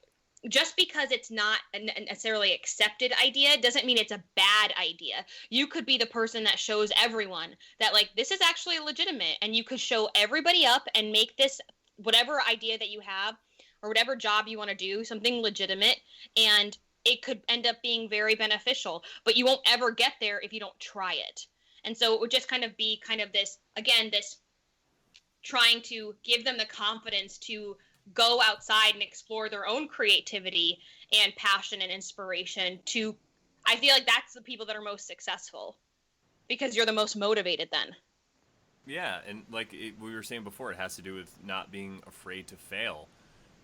just because it's not a necessarily accepted idea doesn't mean it's a bad idea. You could be the person that shows everyone that, like, this is actually legitimate, and you could show everybody up and make this, whatever idea that you have or whatever job you want to do, something legitimate, and it could end up being very beneficial, but you won't ever get there if you don't try it. And so it would just kind of be kind of this, again, this trying to give them the confidence to go outside and explore their own creativity and passion and inspiration. I feel like that's the people that are most successful, because you're the most motivated then. Yeah, and like we were saying before, it has to do with not being afraid to fail.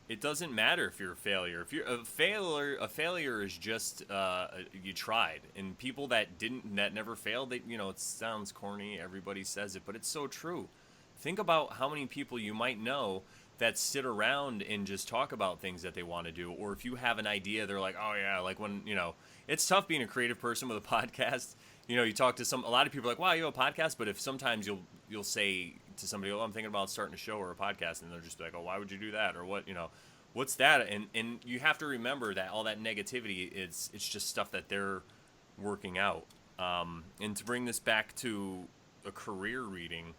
It doesn't matter if you're a failure. If you're a failure is just you tried. And people that never failed, it sounds corny. Everybody says it, but it's so true. Think about how many people you might know that sit around and just talk about things that they want to do. Or if you have an idea, they're like, oh yeah, like when, it's tough being a creative person with a podcast. You talk to a lot of people are like, wow, you have a podcast? But if sometimes you'll say to somebody, oh, I'm thinking about starting a show or a podcast, and they're just like, oh, why would you do that? Or what, what's that? And you have to remember that all that negativity, it's just stuff that they're working out. And to bring this back to a career reading,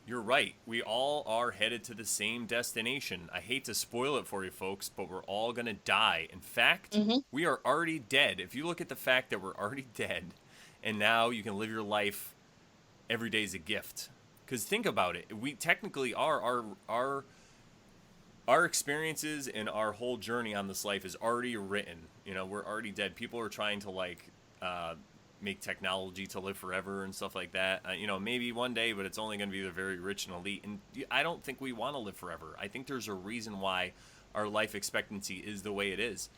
you're right. We all are headed to the same destination. I hate to spoil it for you folks, but we're all going to die. In fact, we are already dead. If you look at the fact that we're already dead, and now you can live your life, every day is a gift. Because think about it. We technically are, our experiences and our whole journey on this life is already written. We're already dead. People are trying to make technology to live forever and stuff like that. Maybe one day, but it's only going to be the very rich and elite. And I don't think we want to live forever. I think there's a reason why our life expectancy is the way it is.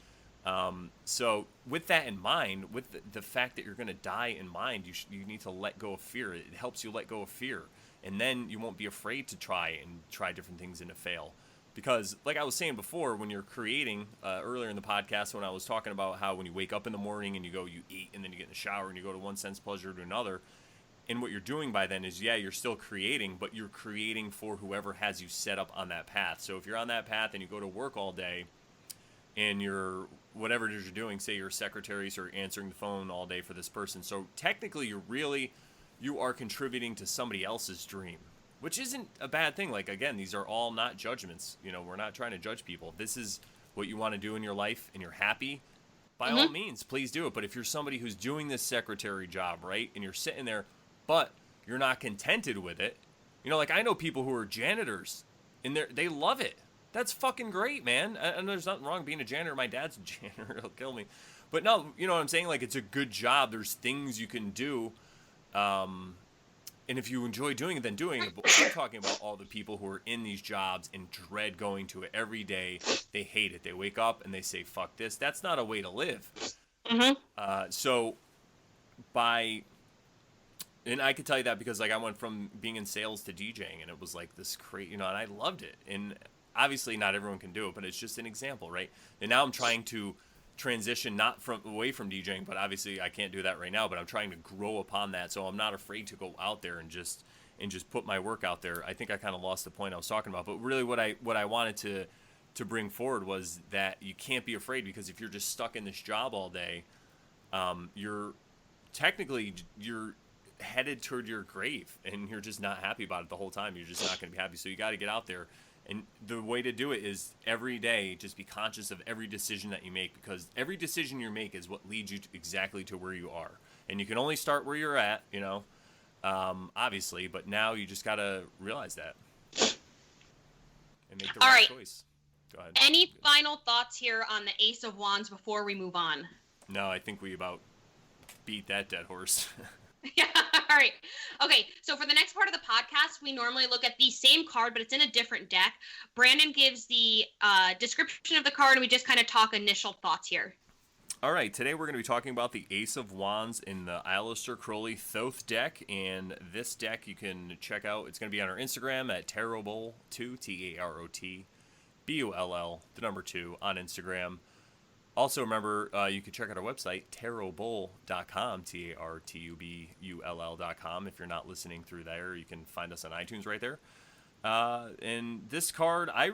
So with that in mind, with the fact that you're going to die in mind, you need to let go of fear. It helps you let go of fear. And then you won't be afraid to try different things and to fail. Because like I was saying before, when you're creating, earlier in the podcast, when I was talking about how when you wake up in the morning and you eat, and then you get in the shower and you go to one sense pleasure to another, and what you're doing by then is, yeah, you're still creating, but you're creating for whoever has you set up on that path. So if you're on that path and you go to work all day and you're, whatever it is you're doing, say you're a secretary, so you're answering the phone all day for this person. So technically you are contributing to somebody else's dream, which isn't a bad thing. Like, again, these are all not judgments. We're not trying to judge people. If this is what you want to do in your life and you're happy, by all means, please do it. But if you're somebody who's doing this secretary job, right, and you're sitting there, but you're not contented with it, like I know people who are janitors and they love it. That's fucking great, man. And there's nothing wrong being a janitor. My dad's a janitor. He'll kill me. But no, you know what I'm saying? Like, it's a good job. There's things you can do. And if you enjoy doing it, then doing it. But we're talking about all the people who are in these jobs and dread going to it every day. They hate it. They wake up and they say, fuck this. That's not a way to live. So and I could tell you that because, like, I went from being in sales to DJing, and it was like this crazy, and I loved it. And obviously not everyone can do it, but it's just an example, right? And now I'm trying to transition not away from DJing, but obviously I can't do that right now, but I'm trying to grow upon that, so I'm not afraid to go out there and just put my work out there. I think I kind of lost the point I was talking about, but really what I wanted to bring forward was that you can't be afraid, because if you're just stuck in this job all day, you're headed toward your grave, and you're just not happy about it the whole time. You're just not going to be happy. So you got to get out there. And the way to do it is every day, just be conscious of every decision that you make, because every decision you make is what leads you exactly to where you are. And you can only start where you're at, obviously, but now you just got to realize that and make the right choice. Go ahead. Any final thoughts here on the Ace of Wands before we move on? No, I think we about beat that dead horse. Yeah, all right. Okay, so for the next part of the podcast, we normally look at the same card, but it's in a different deck. Brandon gives the description of the card, and we just kind of talk initial thoughts here. All right, today we're going to be talking about the Ace of Wands in the Aleister Crowley Thoth deck, and this deck you can check out. It's going to be on our Instagram at Tarotbull2, TAROTBULL, the number 2 on Instagram. Also, remember, you can check out our website, tarotbull.com, TARTUBULL.com. If you're not listening through there, you can find us on iTunes right there. And this card, I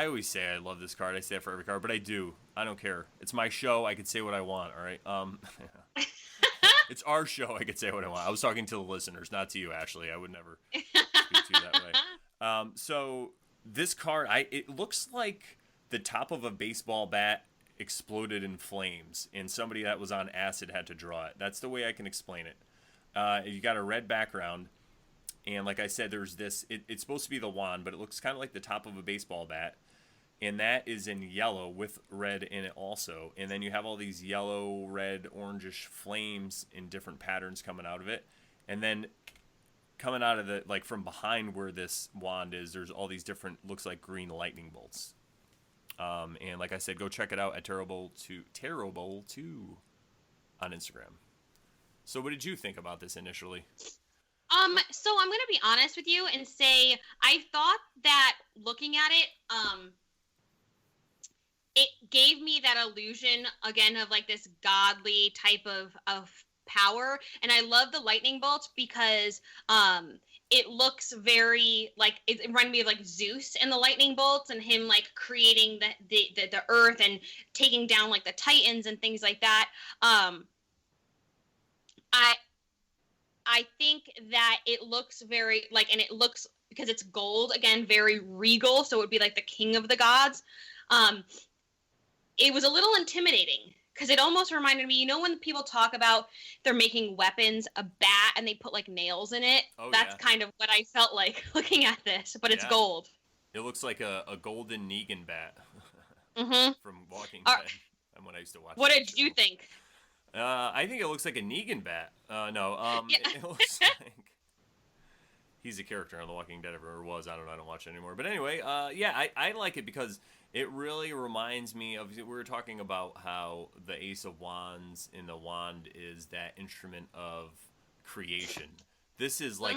always say I love this card. I say it for every card, but I do. I don't care. It's my show. I can say what I want, all right? It's our show. I could say what I want. I was talking to the listeners, not to you, Ashley. I would never speak to you that way. So this card, it looks like the top of a baseball bat exploded in flames, and somebody that was on acid had to draw it. That's the way I can explain it. You got a red background, and like I said, there's this. It's supposed to be the wand, but it looks kind of like the top of a baseball bat, and that is in yellow with red in it also. And then you have all these yellow, red, orangish flames in different patterns coming out of it, and then coming out of from behind where this wand is, there's all these different, looks like green lightning bolts. And like I said, go check it out at Tarotbull2 on Instagram. So what did you think about this initially? So I'm going to be honest with you and say I thought that looking at it, it gave me that illusion again of like this godly type of power. And I love the lightning bolts because, it looks very like it reminded me of like Zeus and the lightning bolts and him like creating the earth and taking down like the Titans and things like that. I think that it looks very like, and it looks, because it's gold again, very regal. So it would be like the king of the gods. It was a little intimidating. Because it almost reminded me, you know, when people talk about they're making weapons, a bat, and they put like nails in it. Oh, that's kind of what I felt like looking at this, but it's gold. It looks like a golden Negan bat from Walking Dead. And when I used to watch. What did you think? I think it looks like a Negan bat. Yeah. It looks like he's a character on The Walking Dead, or was. I don't watch it anymore. But anyway, I like it because it really reminds me of, we were talking about how the Ace of Wands in the wand is that instrument of creation. This is like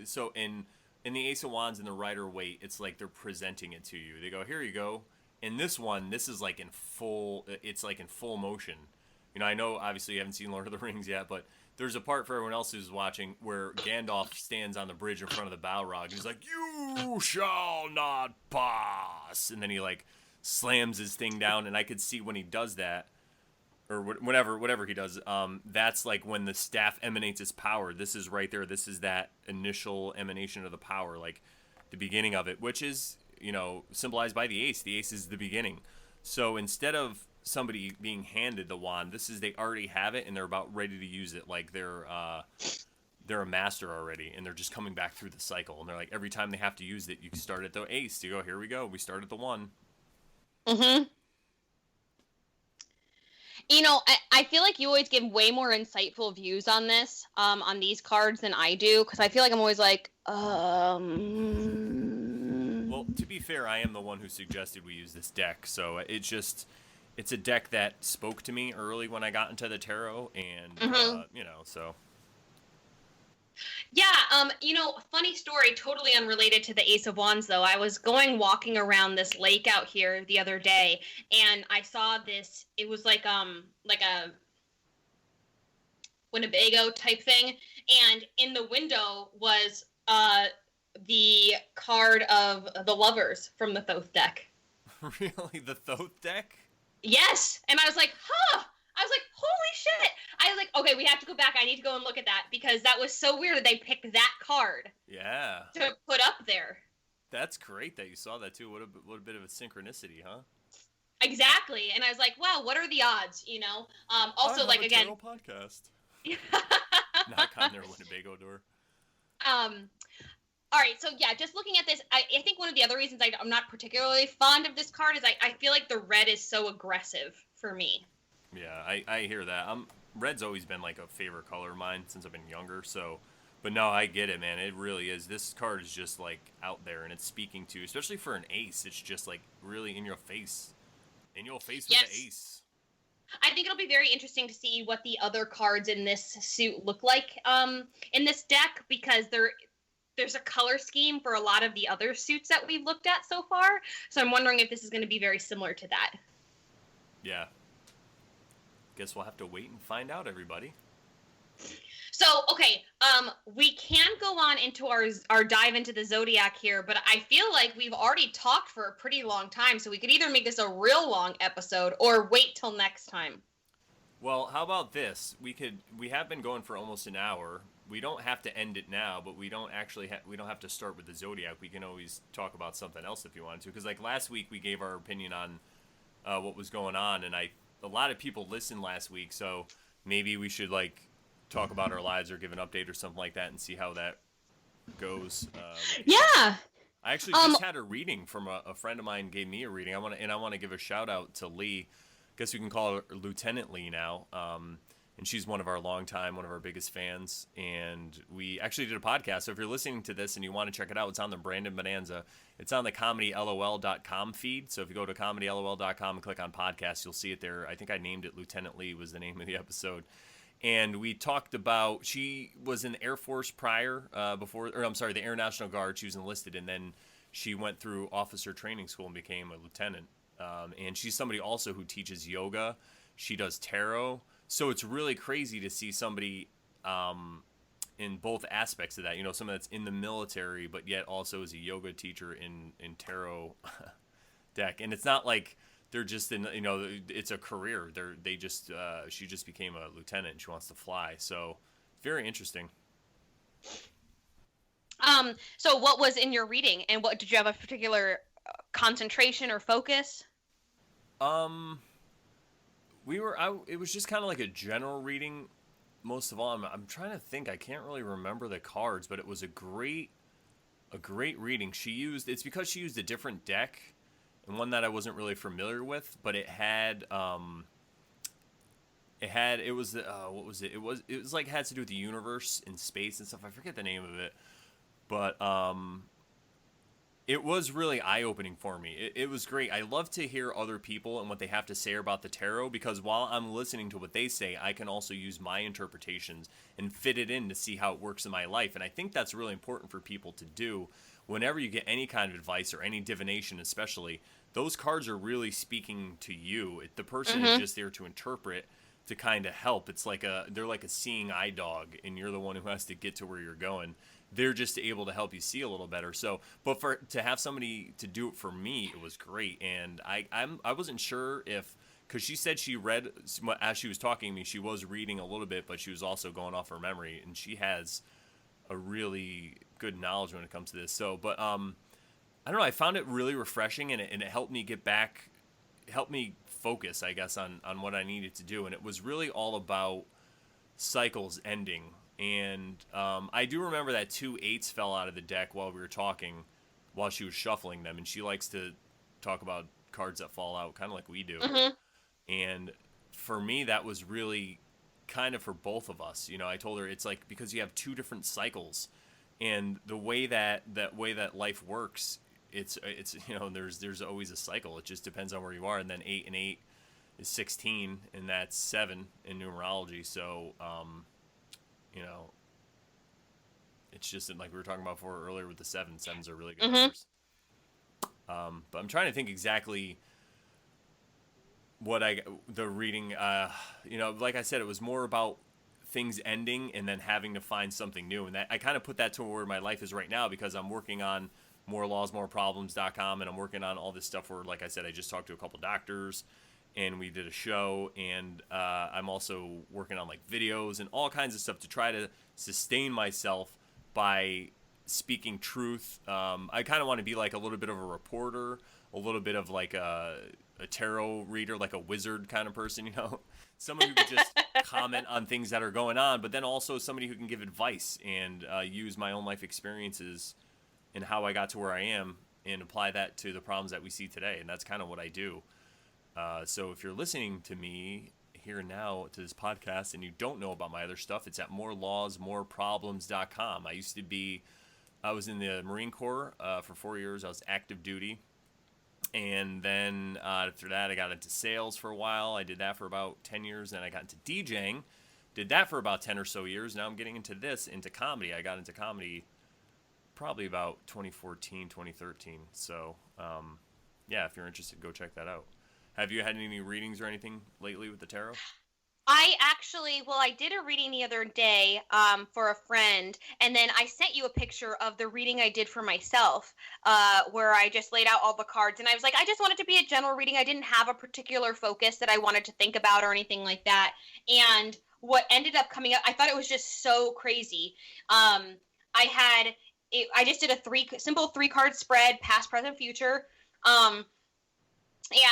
so in the Ace of Wands and the Rider-Waite, it's like they're presenting it to you. They go, here you go. In this one, this is like it's like in full motion. You know, I know obviously you haven't seen Lord of the Rings yet, but there's a part for everyone else who's watching where Gandalf stands on the bridge in front of the Balrog and he's like, you shall not pass. And then he like slams his thing down, and I could see when he does that, or whatever he does, that's like when the staff emanates its power. This is right there. This is that initial emanation of the power, like the beginning of it, which is, you know, symbolized by the ace. The ace is the beginning. So instead of somebody being handed the wand, they already have it and they're about ready to use it. Like they're a master already, and they're just coming back through the cycle. And they're like, every time they have to use it, you start at the ace. You go, here we go. We start at the one. You know, I feel like you always give way more insightful views on this, on these cards than I do, because I feel like I'm always like, Well, to be fair, I am the one who suggested we use this deck, so it's a deck that spoke to me early when I got into the tarot, and, you know, so... Yeah, you know, funny story, totally unrelated to the Ace of Wands, though. I was walking around this lake out here the other day, and I saw this, it was like a Winnebago type thing, and in the window was the card of the Lovers from the Thoth deck. Really? The Thoth deck? Yes! And I was like, huh! I was like, holy shit! I was like, okay, we have to go back. I need to go and look at that, because that was so weird that they picked that card. Yeah. To put up there. That's great that you saw that too. What a bit of a synchronicity, huh? Exactly. And I was like, wow, what are the odds, you know? Also, like, again... podcast. Knock on their Winnebago door. All right, so yeah, just looking at this, I think one of the other reasons I'm not particularly fond of this card is I feel like the red is so aggressive for me. Yeah, I hear that. Red's always been like a favorite color of mine since I've been younger, so... But no, I get it, man. It really is. This card is just, like, out there, and it's speaking to, especially for an ace, it's just, like, really in your face. In your face with the ace. I think it'll be very interesting to see what the other cards in this suit look like in this deck, because there's a color scheme for a lot of the other suits that we've looked at so far. So I'm wondering if this is going to be very similar to that. Yeah. Guess we'll have to wait and find out, everybody. So, okay, we can go on into our dive into the zodiac here, but I feel like we've already talked for a pretty long time, so we could either make this a real long episode or wait till next time. Well, how about this? We have been going for almost an hour. We don't have to end it now, but we don't actually we don't have to start with the zodiac. We can always talk about something else if you wanted to. Because like last week, we gave our opinion on what was going on, and a lot of people listened last week, so maybe we should like talk about our lives or give an update or something like that and see how that goes. Yeah. I actually just had a reading from a friend of mine gave me a reading. I want to give a shout out to Lee. Guess we can call her Lieutenant Lee now. And she's one of our biggest fans. And we actually did a podcast. So if you're listening to this and you want to check it out, it's on the Brandon Bonanza. It's on the ComedyLOL.com feed. So if you go to ComedyLOL.com and click on podcast, you'll see it there. I think I named it Lieutenant Lee was the name of the episode. And we talked about, she was in the Air Force prior, the Air National Guard. She was enlisted, and then she went through officer training school and became a lieutenant. And she's somebody also who teaches yoga. She does tarot. So it's really crazy to see somebody in both aspects of that. You know, someone that's in the military, but yet also is a yoga teacher in tarot deck. And it's not like they're just in, you know, it's a career. She just became a lieutenant and she wants to fly. So very interesting. So what was in your reading, and what did you have a particular concentration or focus? It was just kind of like a general reading. Most of all, I'm trying to think. I can't really remember the cards, but it was a great reading. It's because she used a different deck, and one that I wasn't really familiar with, but it had what was it? It was like had to do with the universe and space and stuff. I forget the name of it, but it was really eye-opening for me. It was great. I love to hear other people and what they have to say about the tarot, because while I'm listening to what they say, I can also use my interpretations and fit it in to see how it works in my life. And I think that's really important for people to do whenever you get any kind of advice or any divination especially. Those cards are really speaking to you. The person is just there to interpret, to kind of help. It's like they're like a seeing eye dog, and you're the one who has to get to where you're going. They're just able to help you see a little better. So, but to have somebody to do it for me, it was great. And I wasn't sure because she said she read, as she was talking to me, she was reading a little bit, but she was also going off her memory, and she has a really good knowledge when it comes to this. So, but I don't know, I found it really refreshing, and it helped me helped me focus, I guess, on what I needed to do. And it was really all about cycles ending. And I do remember that 2 8s fell out of the deck while we were talking, while she was shuffling them. And she likes to talk about cards that fall out, kind of like we do. And for me, that was really kind of for both of us. You know, I told her it's like because you have 2 different cycles, and the way that life works, it's you know, there's always a cycle. It just depends on where you are. And then 8 and 8 is 16, and that's 7 in numerology. So you know, it's just like we were talking about before earlier with the 7s. 7s are really good numbers. But I'm trying to think exactly what the reading. You know, like I said, it was more about things ending and then having to find something new. And that I kind of put that to where my life is right now, because I'm working on morelawsmoreproblems.com, and I'm working on all this stuff where, like I said, I just talked to a couple doctors, and we did a show, and I'm also working on like videos and all kinds of stuff to try to sustain myself by speaking truth. I kind of want to be like a little bit of a reporter, a little bit of like a tarot reader, like a wizard kind of person, you know, somebody who could just comment on things that are going on, but then also somebody who can give advice and use my own life experiences and how I got to where I am and apply that to the problems that we see today. And that's kind of what I do. So if you're listening to me here now to this podcast and you don't know about my other stuff, it's at morelawsmoreproblems.com. I was in the Marine Corps for 4 years. I was active duty. And then after that, I got into sales for a while. I did that for about 10 years. Then I got into DJing. Did that for about 10 or so years. Now I'm getting into comedy. I got into comedy probably about 2014, 2013. So, yeah, if you're interested, go check that out. Have you had any readings or anything lately with the tarot? I did a reading the other day for a friend, and then I sent you a picture of the reading I did for myself, where I just laid out all the cards, and I was like, I just wanted to be a general reading. I didn't have a particular focus that I wanted to think about or anything like that. And what ended up coming up, I thought it was just so crazy. I just did a simple 3-card spread, past, present, future.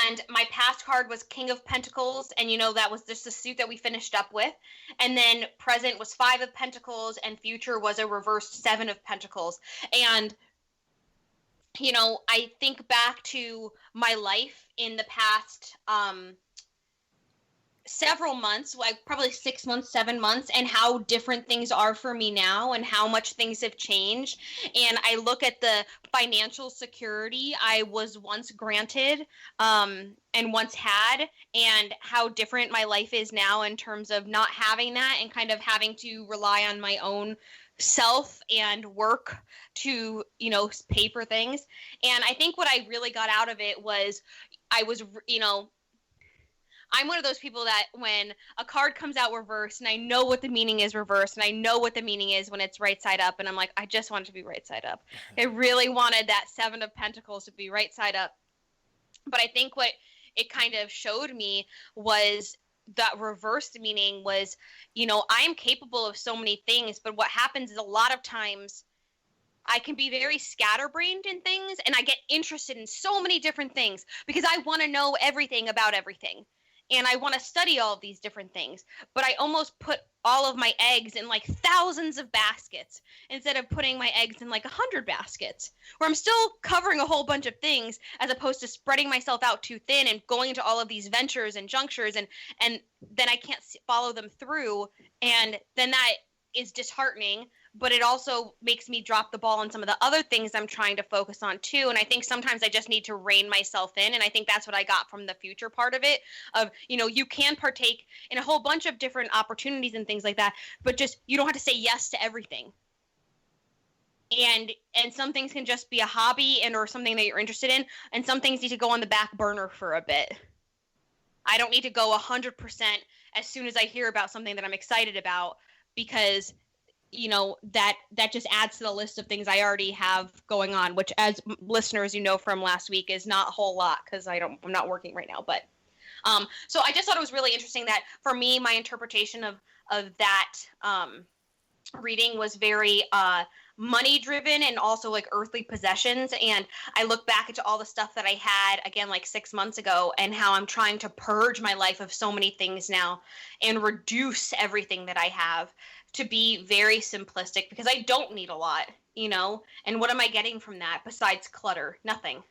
And my past card was King of Pentacles, and that was just the suit that we finished up with. And then present was 5 of Pentacles, and future was a reversed 7 of Pentacles. And I think back to my life in the past several months, like probably 6 months, 7 months, and how different things are for me now and how much things have changed. And I look at the financial security I was once granted and once had, and how different my life is now in terms of not having that and kind of having to rely on my own self and work to pay for things. And I think what I really got out of it was I'm one of those people that when a card comes out reversed and I know what the meaning is reversed and I know what the meaning is when it's right side up, and I'm like, I just want it to be right side up. I really wanted that 7 of Pentacles to be right side up. But I think what it kind of showed me was that reversed meaning was, I am capable of so many things, but what happens is a lot of times I can be very scatterbrained in things, and I get interested in so many different things because I want to know everything about everything. And I want to study all of these different things, but I almost put all of my eggs in like thousands of baskets instead of putting my eggs in like 100 baskets, where I'm still covering a whole bunch of things as opposed to spreading myself out too thin and going into all of these ventures and junctures, and then I can't follow them through, and then that is disheartening. But it also makes me drop the ball on some of the other things I'm trying to focus on too. And I think sometimes I just need to rein myself in. And I think that's what I got from the future part of it, of, you can partake in a whole bunch of different opportunities and things like that, but just, you don't have to say yes to everything. And some things can just be a hobby or something that you're interested in. And some things need to go on the back burner for a bit. I don't need to go 100% as soon as I hear about something that I'm excited about, because that just adds to the list of things I already have going on, which, as listeners, from last week, is not a whole lot because I'm not working right now. But so I just thought it was really interesting that for me, my interpretation of that reading was very money driven and also like earthly possessions. And I look back into all the stuff that I had again like 6 months ago, and how I'm trying to purge my life of so many things now and reduce everything that I have to be very simplistic, because I don't need a lot, and what am I getting from that besides clutter? Nothing.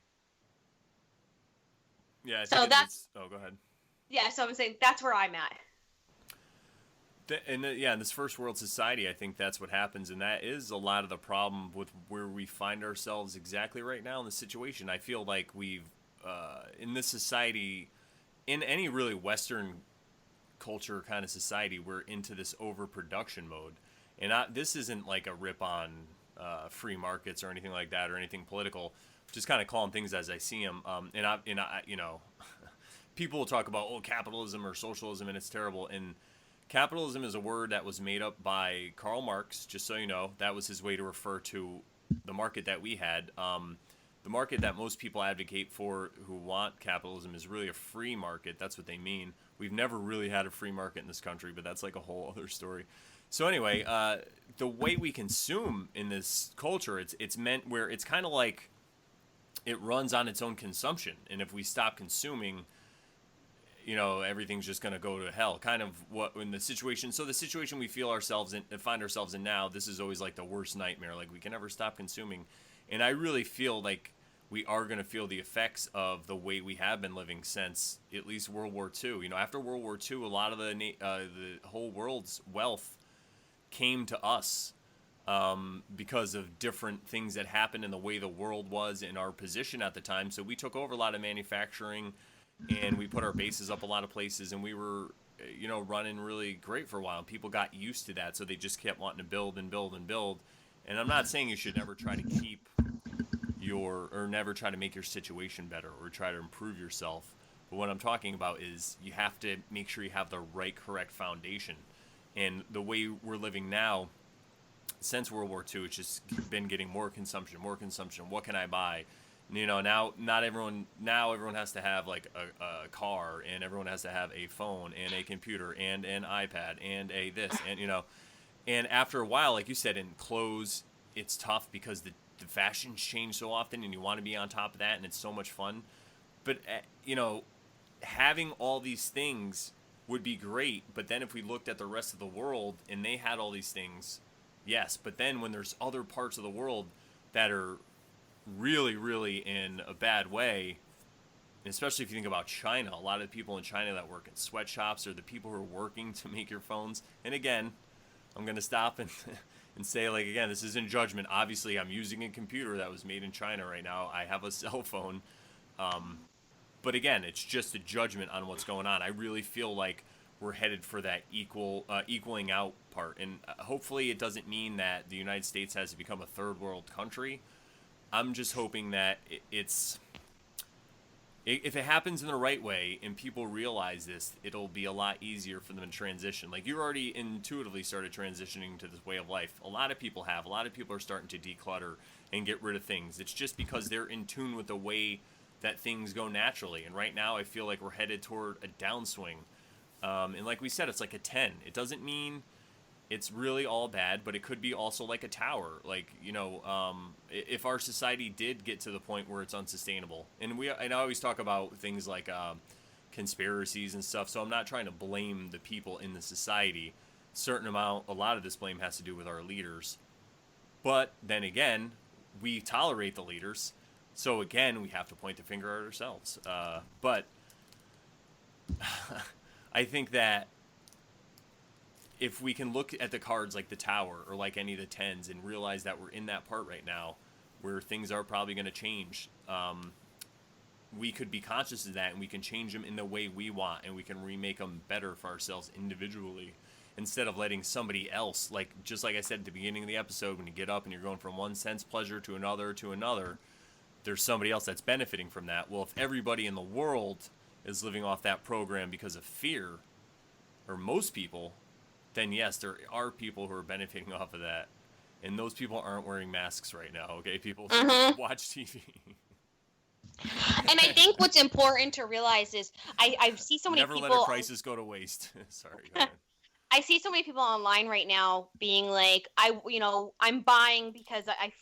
Yeah. So that's. Oh, go ahead. Yeah. So I'm saying that's where I'm at. In this first world society, I think that's what happens, and that is a lot of the problem with where we find ourselves exactly right now in the situation. I feel like we've, in this society, in any really Western culture kind of society, we're into this overproduction mode. And this isn't like a rip on free markets or anything like that or anything political. Just kind of calling things as I see them. People will talk about capitalism or socialism, and it's terrible. And capitalism is a word that was made up by Karl Marx. Just so you know, that was his way to refer to the market that we had. The market that most people advocate for who want capitalism is really a free market. That's what they mean. We've never really had a free market in this country, but that's like a whole other story. So anyway, the way we consume in this culture, it's meant where it's kind of like it runs on its own consumption. And if we stop consuming, everything's just going to go to hell. Kind of what in the situation. So the situation we find ourselves in now, this is always like the worst nightmare. Like we can never stop consuming. And I really feel like we are going to feel the effects of the way we have been living since at least World War II. After World War II, a lot of the whole world's wealth came to us because of different things that happened in the way the world was in our position at the time. So we took over a lot of manufacturing, and we put our bases up a lot of places, and we were, running really great for a while. And people got used to that, so they just kept wanting to build and build and build. And I'm not saying you should never try to keep or never try to make your situation better or try to improve yourself. But what I'm talking about is you have to make sure you have the right, correct foundation. And the way we're living now, since World War II, it's just been getting more consumption, more consumption. What can I buy? Now everyone has to have like a car, and everyone has to have a phone and a computer and an iPad and a this, and and after a while, like you said, in clothes, it's tough because the fashions change so often, and you want to be on top of that, and it's so much fun. But having all these things would be great. But then if we looked at the rest of the world and they had all these things, yes. But then when there's other parts of the world that are really, really in a bad way, especially if you think about China, a lot of the people in China that work in sweatshops are the people who are working to make your phones. And again, I'm going to stop and say, like, again, this isn't judgment. Obviously, I'm using a computer that was made in China right now. I have a cell phone. But again, it's just a judgment on what's going on. I really feel like we're headed for that equaling out part. And hopefully it doesn't mean that the United States has to become a third world country. I'm just hoping that if it happens in the right way and people realize this, it'll be a lot easier for them to transition. Like, you already intuitively started transitioning to this way of life. A lot of people have. A lot of people are starting to declutter and get rid of things. It's just because they're in tune with the way that things go naturally. And right now I feel like we're headed toward a downswing. And like we said, it's like a 10. It doesn't mean it's really all bad, but it could be also like a tower. Like, if our society did get to the point where it's unsustainable, and I always talk about things like conspiracies and stuff, so I'm not trying to blame the people in the society. A lot of this blame has to do with our leaders. But then again, we tolerate the leaders, so again, we have to point the finger at ourselves. But I think that if we can look at the cards like the tower or like any of the 10s and realize that we're in that part right now where things are probably going to change, we could be conscious of that, and we can change them in the way we want, and we can remake them better for ourselves individually, instead of letting somebody else, just like I said at the beginning of the episode, when you get up and you're going from one sense pleasure to another, there's somebody else that's benefiting from that. Well, if everybody in the world is living off that program because of fear, or most people, then yes, there are people who are benefiting off of that. And those people aren't wearing masks right now, okay? People watch TV. And I think what's important to realize is I see so many people... Never let a crisis go to waste. Sorry, go ahead. I see so many people online right now being like, I'm buying because I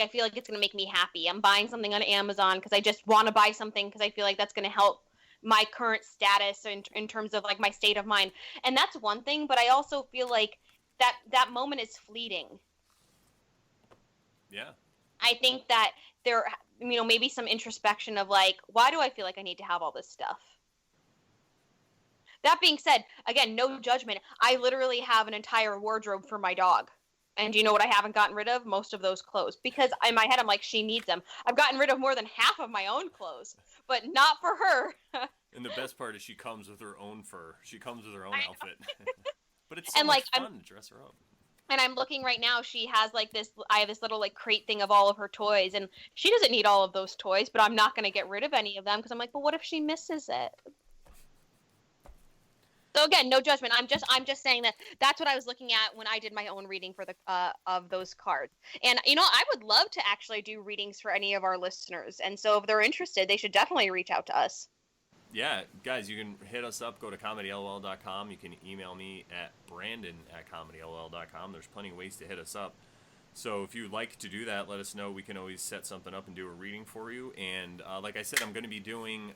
feel like it's going to make me happy. I'm buying something on Amazon because I just want to buy something because I feel like that's going to help my current status in terms of like my state of mind. And that's one thing, but I also feel like that moment is fleeting. Yeah. I think that there, maybe some introspection of like, why do I feel like I need to have all this stuff? That being said, again, no judgment. I literally have an entire wardrobe for my dog. And you know what I haven't gotten rid of? Most of those clothes. Because in my head, I'm like, she needs them. I've gotten rid of more than half of my own clothes, but not for her. And the best part is she comes with her own fur. She comes with her own outfit. But it's so and much fun to dress her up. And I'm looking right now, she has like this, I have this little like crate thing of all of her toys. And she doesn't need all of those toys, but I'm not going to get rid of any of them because I'm like, but what if she misses it? So again, no judgment. I'm just saying that's what I was looking at when I did my own reading for the of those cards. And I would love to actually do readings for any of our listeners. And so if they're interested, they should definitely reach out to us. Yeah, guys, you can hit us up. Go to comedyll.com. You can email me at brandon@comedyll.com. There's plenty of ways to hit us up. So if you'd like to do that, let us know. We can always set something up and do a reading for you. And like I said, I'm going to be doing.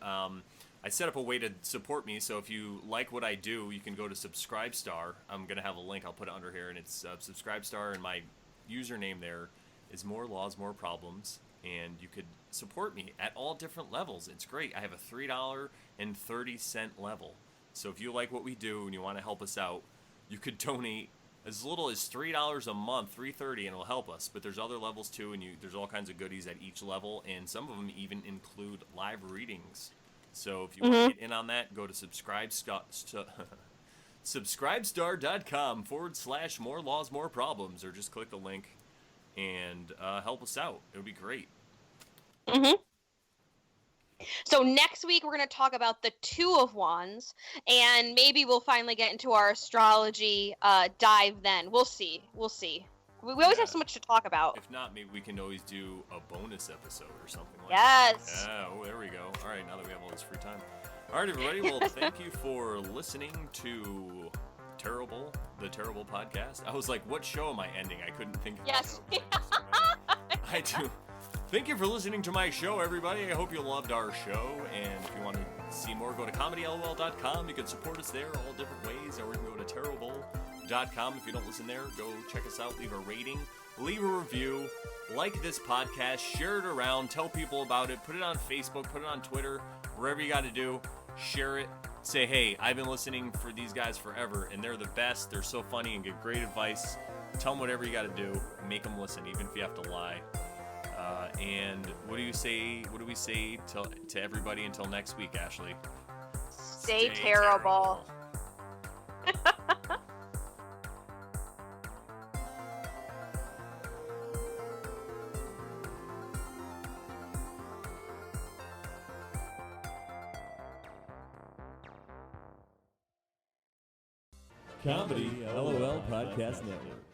I set up a way to support me, so if you like what I do, you can go to Subscribestar. I'm going to have a link. I'll put it under here, and it's Subscribestar, and my username there is More Laws, More Problems, and you could support me at all different levels. It's great. I have a $3.30 level, so if you like what we do and you want to help us out, you could donate as little as $3 a month, $3.30, and it'll help us. But there's other levels too, and there's all kinds of goodies at each level, and some of them even include live readings. So if you want to get in on that, go to subscribestar.com/More Laws, More Problems, or just click the link and help us out. It would be great. So next week we're going to talk about the Two of Wands, and maybe we'll finally get into our astrology dive then. We'll see. We always have so much to talk about. If not, maybe we can always do a bonus episode or something like Yes. that. Yeah, oh, there we go. All right, now that we have all this free time. All right, everybody. Well, thank you for listening to the Terrible Podcast. I was like, what show am I ending? I couldn't think of Yes. the show. I do. Thank you for listening to my show, everybody. I hope you loved our show. And if you want to see more, go to comedylol.com. You can support us there all different ways. Or you can go to terrible.com. If you don't listen there, go check us out. Leave a rating, leave a review, like this podcast, share it around, tell people about it, put it on Facebook, put it on Twitter, wherever you got to do. Share it. Say, hey, I've been listening for these guys forever, and they're the best. They're so funny and give great advice. Tell them whatever you got to do. Make them listen, even if you have to lie. And what do we say to everybody until next week, Ashley? Stay terrible. Comedy LOL Podcast Network.